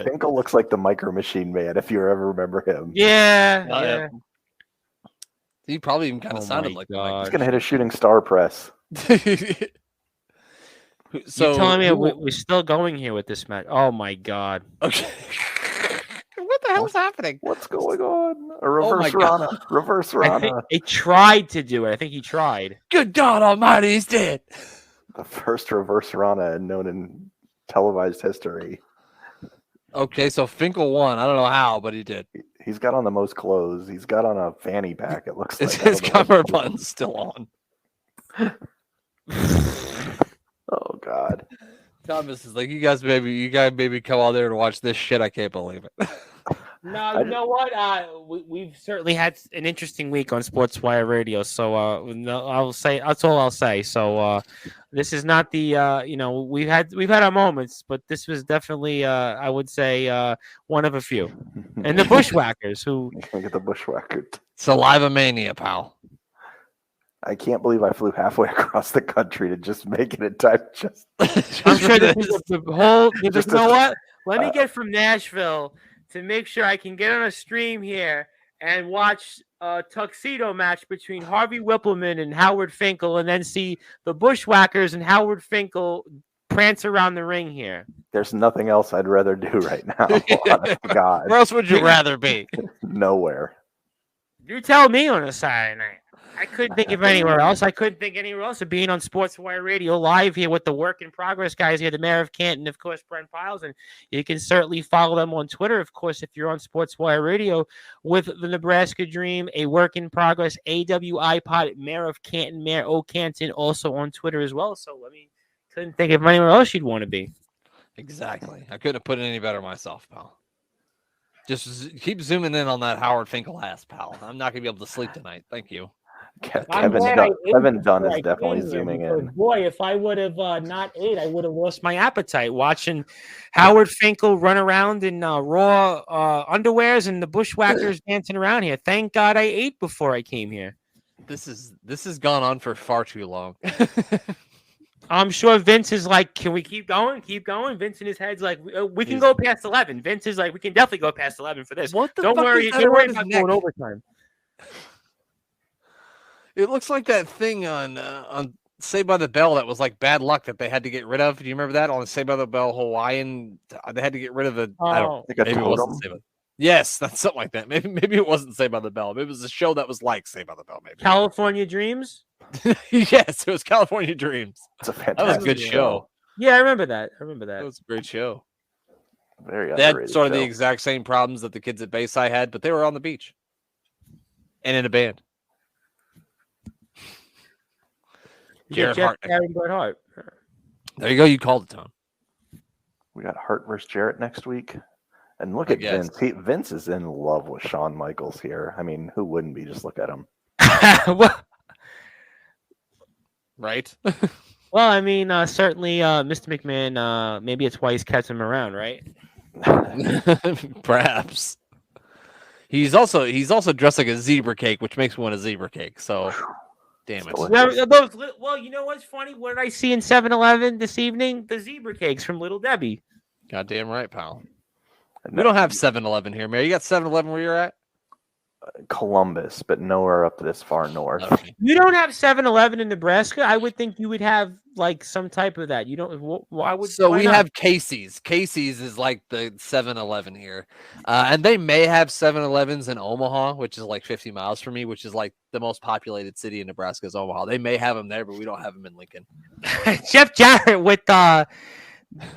[SPEAKER 3] Finkel looks like the Micro Machine Man, if you ever remember him.
[SPEAKER 2] Yeah.
[SPEAKER 1] He probably even kind of sounded like that.
[SPEAKER 3] He's gonna hit a shooting star press.
[SPEAKER 2] So you're telling me we're still going here with this match? Oh my god.
[SPEAKER 1] Okay. What the hell's happening?
[SPEAKER 3] What's going on? A reverse Rana. Reverse Rana.
[SPEAKER 2] I think he tried to do it. I think he tried.
[SPEAKER 1] Good God Almighty, he's dead.
[SPEAKER 3] The first reverse Rana known in televised history.
[SPEAKER 1] Okay, so Finkel won. I don't know how, but he did.
[SPEAKER 3] He's got on the most clothes. He's got on a fanny pack, it looks like.
[SPEAKER 1] His cummerbund's still on.
[SPEAKER 3] Oh, God.
[SPEAKER 1] Thomas is like, you guys maybe come out there to watch this shit. I can't believe it.
[SPEAKER 2] No, you know what? We've certainly had an interesting week on Sports Wire Radio. So I'll say that's all I'll say. So this is not the we've had our moments, but this was definitely I would say one of a few. And the Bushwhackers, who
[SPEAKER 3] look at the Bushwhackers.
[SPEAKER 1] Saliva Mania, pal.
[SPEAKER 3] I can't believe I flew halfway across the country to just make it in time.
[SPEAKER 2] I'm sure this is the whole. You know what? Let me get from Nashville to make sure I can get on a stream here and watch a tuxedo match between Harvey Whippleman and Howard Finkel, and then see the Bushwhackers and Howard Finkel prance around the ring here.
[SPEAKER 3] There's nothing else I'd rather do right now. God.
[SPEAKER 1] Where else would you rather be?
[SPEAKER 3] Nowhere.
[SPEAKER 2] You tell me on a Saturday night. I couldn't think of anywhere else. I couldn't think anywhere else of being on Sports Wire Radio live here with the Work in Progress guys here, the Mayor of Canton, of course, Brent Piles. And you can certainly follow them on Twitter, of course, if you're on Sports Wire Radio with the Nebraska Dream, a Work in Progress, AWI Pod, Mayor of Canton, Mayor O. Canton, also on Twitter as well. So, couldn't think of anywhere else you'd want to be.
[SPEAKER 1] Exactly. I couldn't have put it any better myself, pal. Just keep zooming in on that Howard Finkel ass, pal. I'm not going to be able to sleep tonight. Thank you.
[SPEAKER 3] Kevin Dunn is definitely zooming in.
[SPEAKER 2] Boy, if I would have not ate, I would have lost my appetite watching Howard Finkel run around in raw underwears and the bushwhackers dancing around here. Thank God I ate before I came here.
[SPEAKER 1] This has gone on for far too long.
[SPEAKER 2] I'm sure Vince is like, can we keep going? Keep going. Vince in his head's like, we can go past 11. Vince is like, we can definitely go past 11 for this. Don't worry about going overtime.
[SPEAKER 1] It looks like that thing on Saved by the Bell that was like bad luck that they had to get rid of. Do you remember that on Saved by the Bell Hawaiian? They had to get rid of the. I don't think maybe it wasn't Saved by. Yes, that's something like that. Maybe it wasn't Saved by the Bell. Maybe it was a show that was like Saved by the Bell. Maybe
[SPEAKER 2] California Dreams.
[SPEAKER 1] Yes, it was California Dreams.
[SPEAKER 3] It's a fantastic
[SPEAKER 1] that was a good show.
[SPEAKER 2] Yeah, I remember that. That
[SPEAKER 1] was a great show.
[SPEAKER 3] Very
[SPEAKER 1] they had sort of the exact same problems that the kids at Bayside had, but they were on the beach and in a band. Jared Hart. There you go. You called it, Tom.
[SPEAKER 3] We got Hart versus Jarrett next week. And look at Vince. Vince is in love with Shawn Michaels here. I mean, who wouldn't be? Just look at him.
[SPEAKER 1] Right?
[SPEAKER 2] Well, I mean, certainly Mr. McMahon, maybe it's why he's kept him around, right?
[SPEAKER 1] Perhaps. He's also dressed like a zebra cake, which makes me want a zebra cake. So, damn it.
[SPEAKER 2] Well, you know what's funny? What did I see in 7-Eleven this evening? The zebra cakes from Little Debbie.
[SPEAKER 1] Goddamn right, pal. We don't have 7-Eleven here, Mary. You got 7-Eleven where you're at?
[SPEAKER 3] Columbus, but nowhere up this far north.
[SPEAKER 2] Okay. You don't have 7-Eleven in Nebraska? I would think you would have like some type of that. You don't. Why would?
[SPEAKER 1] So
[SPEAKER 2] why
[SPEAKER 1] we
[SPEAKER 2] not?
[SPEAKER 1] have Casey's. Casey's is like the 7-Eleven here, and they may have 7-Elevens in Omaha, which is like 50 miles from me, which is like the most populated city in Nebraska is Omaha. They may have them there, but we don't have them in Lincoln.
[SPEAKER 2] Jeff Jarrett with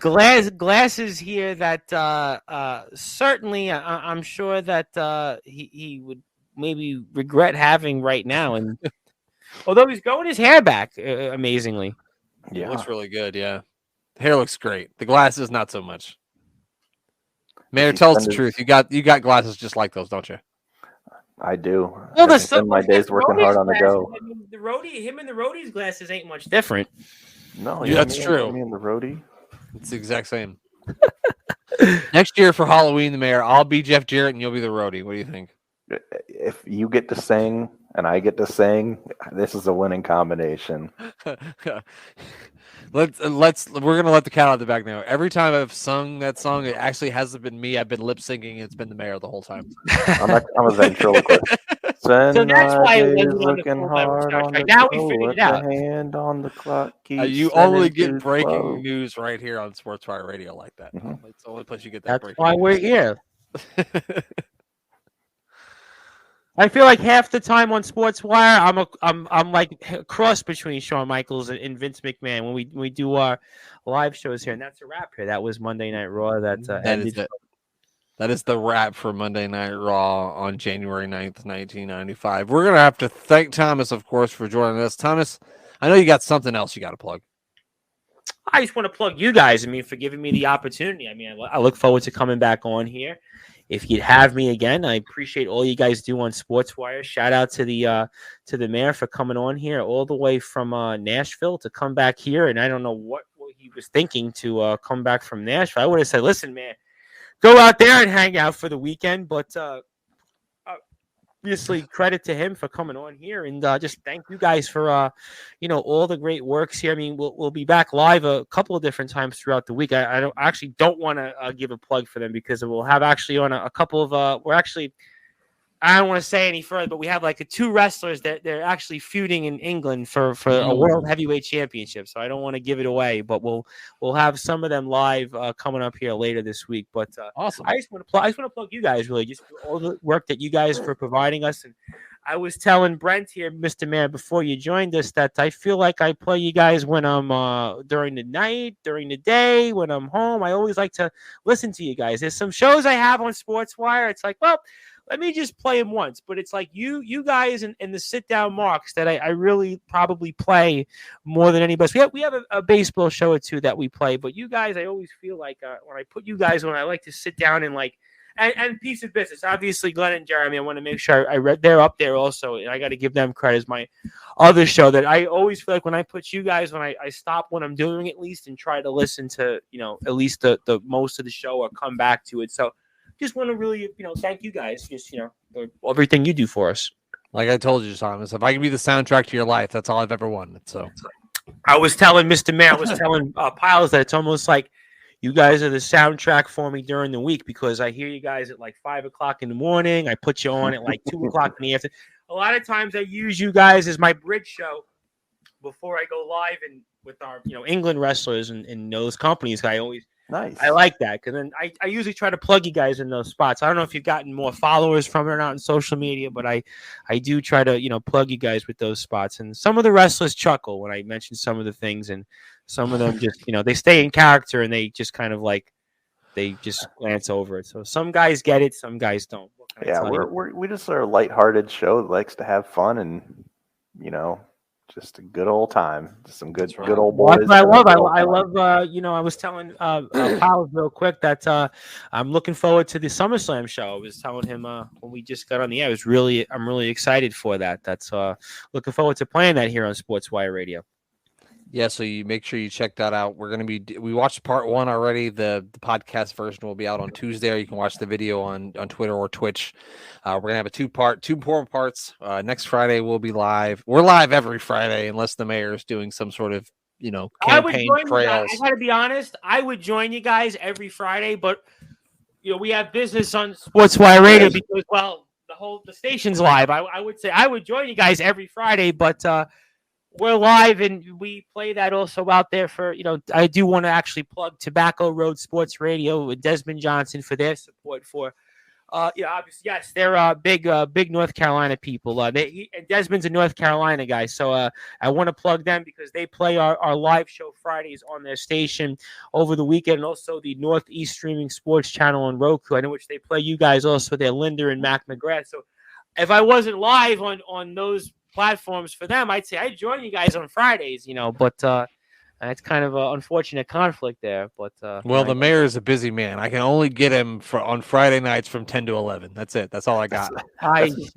[SPEAKER 2] glasses here that certainly I'm sure that he would maybe regret having right now. And although he's growing his hair back amazingly.
[SPEAKER 1] Yeah, it looks really good. Yeah, the hair looks great. The glasses, not so much. Mayor, tell us the truth. You got glasses just like those, don't you?
[SPEAKER 3] I do.
[SPEAKER 2] Well,
[SPEAKER 3] I spend my days working hard on the go.
[SPEAKER 2] I mean, him and the roadie's glasses ain't much different.
[SPEAKER 3] No,
[SPEAKER 1] yeah, that's true.
[SPEAKER 3] Me and the roadie.
[SPEAKER 1] It's the exact same. Next year for Halloween, the Mayor, I'll be Jeff Jarrett and you'll be the roadie. What do you think?
[SPEAKER 3] If you get to sing and I get to sing, this is a winning combination.
[SPEAKER 1] We're gonna let the cat out of the bag now. Every time I've sung that song, it actually hasn't been me. I've been lip syncing. It's been the Mayor the whole time.
[SPEAKER 3] I'm a ventriloquist.
[SPEAKER 2] So that's why it wasn't
[SPEAKER 3] looking hard on the
[SPEAKER 2] now we figured it out.
[SPEAKER 3] Hand on the clock.
[SPEAKER 1] You only get breaking news right here on SportsWire Radio like that. Mm-hmm. It's the only place you get that.
[SPEAKER 2] That's why we're here. I feel like half the time on SportsWire, I'm like a cross between Shawn Michaels and Vince McMahon when we do our live shows here, and that's a wrap here. That was Monday Night Raw.
[SPEAKER 1] That is the wrap for Monday Night Raw on January 9th, 1995. We're gonna have to thank Thomas, of course, for joining us. Thomas, I know you got something else you got to plug.
[SPEAKER 2] I just want to plug you guys. I mean, for giving me the opportunity. I mean, I look forward to coming back on here. If you'd have me again, I appreciate all you guys do on SportsWire. Shout out to the Mayor for coming on here all the way from Nashville to come back here. And I don't know what he was thinking to come back from Nashville. I would have said, listen, man, go out there and hang out for the weekend. But obviously, credit to him for coming on here, and just thank you guys for all the great works here. I mean, we'll be back live a couple of different times throughout the week. I don't want to give a plug for them because we'll have actually on a couple of I don't want to say any further, but we have like two wrestlers that they're actually feuding in England for a world heavyweight championship. So I don't want to give it away, but we'll have some of them live coming up here later this week. But
[SPEAKER 1] awesome.
[SPEAKER 2] I just want to plug you guys really, just all the work that you guys for providing us. And I was telling Brent here, Mr. Man, before you joined us, that I feel like I play you guys when I'm during the night, during the day, when I'm home. I always like to listen to you guys. There's some shows I have on SportsWire. It's like, well, let me just play them once. But it's like you guys and the sit-down marks that I really probably play more than anybody. We have a baseball show or two that we play. But you guys, I always feel like when I put you guys on, I like to sit down and like and piece of business. Obviously, Glenn and Jeremy, I want to make sure I read they're up there also, and I got to give them credit as my other show that I always feel like when I put you guys, when I stop what I'm doing at least and try to listen to, at least the most of the show or come back to it. So just want to really, thank you guys, just, for everything you do for us.
[SPEAKER 1] Like I told you, Thomas, if I can be the soundtrack to your life, that's all I've ever wanted. So
[SPEAKER 2] I was telling Mr. Mayor, I was telling Piles that it's almost like you guys are the soundtrack for me during the week because I hear you guys at like 5 o'clock in the morning. I put you on at like 2 o'clock in the afternoon. A lot of times I use you guys as my bridge show before I go live and with our, England wrestlers and those companies.
[SPEAKER 3] Nice.
[SPEAKER 2] I like that because then I usually try to plug you guys in those spots. I don't know if you've gotten more followers from it or not on social media, but I do try to, plug you guys with those spots. And some of the wrestlers chuckle when I mention some of the things, and some of them just, they stay in character and they just kind of like, they just glance over it. So some guys get it, some guys don't.
[SPEAKER 3] Yeah, we just are a lighthearted show that likes to have fun and, just a good old time. Just some good old boys.
[SPEAKER 2] I love. I was telling Powell real quick that I'm looking forward to the SummerSlam show. I was telling him when we just got on the air. I'm really excited for that. That's looking forward to playing that here on SportsWire Radio.
[SPEAKER 1] Yeah, so you make sure you check that out. We watched part 1 already. The podcast version will be out on Tuesday, or you can watch the video on Twitter or Twitch. We're gonna have a two more parts. Next Friday we'll be live. We're live every Friday unless the mayor is doing some sort of campaign trails.
[SPEAKER 2] I gotta be honest. I would join you guys every Friday, but we have business on SportsWire Radio because the station's live. I would say I would join you guys every Friday, but we're live and we play that also out there for, I do want to actually plug Tobacco Road Sports Radio with Desmond Johnson for their support for, obviously, yes, they're big North Carolina people. Desmond's a North Carolina guy. So I want to plug them because they play our live show Fridays on their station over the weekend, and also the Northeast Streaming Sports Channel on Roku, in which they play you guys also there, Linda and Mac McGrath. So if I wasn't live on those platforms for them, I'd say I join you guys on Fridays, but it's kind of an unfortunate conflict there. But
[SPEAKER 1] the mayor is a busy man. I can only get him on Friday nights from 10 to 11. That's it. That's all I got.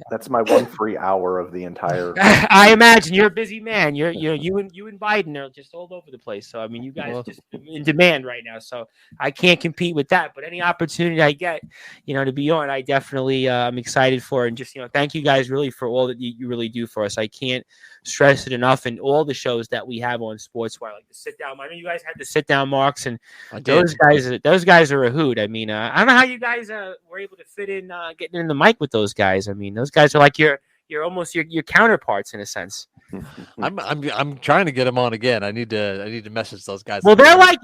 [SPEAKER 3] That's my one free hour of the entire.
[SPEAKER 2] I imagine you're a busy man. You and Biden are just all over the place. So I mean, you guys just in demand right now. So I can't compete with that. But any opportunity I get, to be on, I definitely I'm excited for it. And just thank you guys really for all that you really do for us. I can't stress it enough. And all the shows that we have on SportsWire, like the sit down. I know you guys had the sit down marks, and those guys are a hoot. I mean, I don't know how you guys were able to fit in getting in the mic with those guys. I mean, those guys are like your almost your counterparts in a sense.
[SPEAKER 1] I'm trying to get them on again. I need to message those guys.
[SPEAKER 2] Well, they're like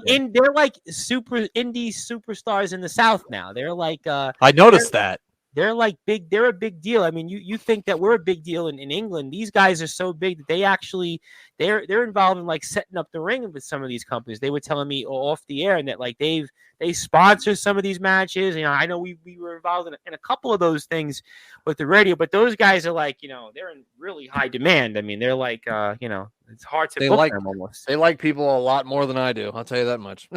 [SPEAKER 2] super indie superstars in the South now. They're like
[SPEAKER 1] I noticed that.
[SPEAKER 2] They're like big. They're a big deal. I mean, you think that we're a big deal in England. These guys are so big that they actually they're involved in like setting up the ring with some of these companies. They were telling me off the air, and that like they sponsor some of these matches. I know we were involved in a couple of those things with the radio, but those guys are like they're in really high demand. I mean, they're like it's hard to book them almost.
[SPEAKER 1] They like people a lot more than I do. I'll tell you that much.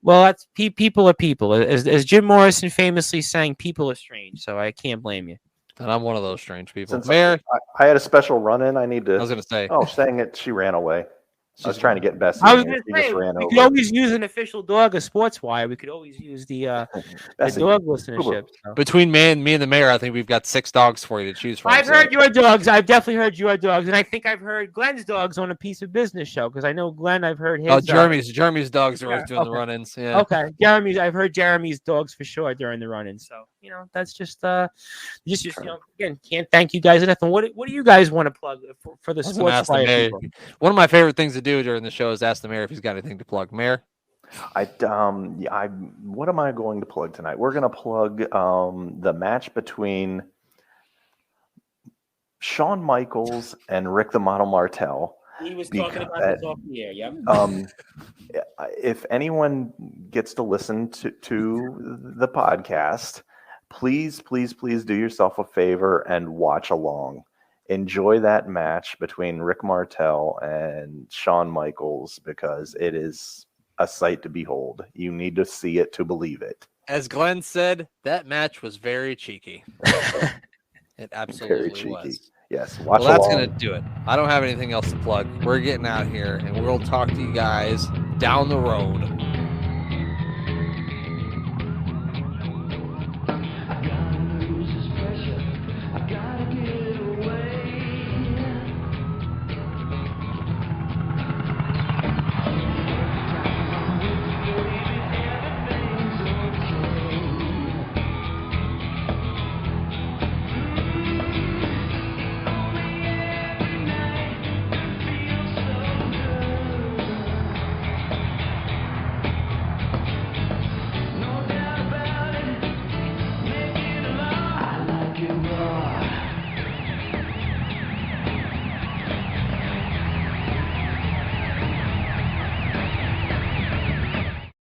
[SPEAKER 2] That's people are people. As Jim Morrison famously sang, people are strange. So I can't blame you.
[SPEAKER 1] And I'm one of those strange people.
[SPEAKER 3] Since Mayor, I had a special run-in. I need to.
[SPEAKER 1] I was going to say.
[SPEAKER 3] Oh, saying it, she ran away. I was trying to get Bessie.
[SPEAKER 2] I was going to say, we could always use an official dog of SportsWire. We could always use the dog listenership. So.
[SPEAKER 1] Between me and the mayor, I think we've got 6 dogs for you to choose from.
[SPEAKER 2] I've heard your dogs. I've definitely heard your dogs. And I think I've heard Glenn's dogs on a piece of business show, because I know Glenn, I've heard his.
[SPEAKER 1] Oh, Jeremy's dogs are always doing the run-ins. Yeah.
[SPEAKER 2] Okay. I've heard Jeremy's dogs for sure during the run-ins. So, that's just again, can't thank you guys enough. And what do you guys want to plug for the SportsWire people?
[SPEAKER 1] One of my favorite things to do during the show is ask the mayor if he's got anything to plug. Mayor?
[SPEAKER 3] What am I going to plug tonight? We're going to plug the match between Shawn Michaels and Rick the Model Martel.
[SPEAKER 2] He was talking about this off the air, yeah.
[SPEAKER 3] If anyone gets to listen to the podcast, please do yourself a favor and watch along. Enjoy that match between Rick Martel and Shawn Michaels, because it is a sight to behold. You need to see it to believe it.
[SPEAKER 1] As Glenn said, that match was very cheeky. It absolutely was.
[SPEAKER 3] Yes, watch
[SPEAKER 1] well, that's
[SPEAKER 3] along.
[SPEAKER 1] going to do it. I don't have anything else to plug. We're getting out here, and we'll talk to you guys down the road.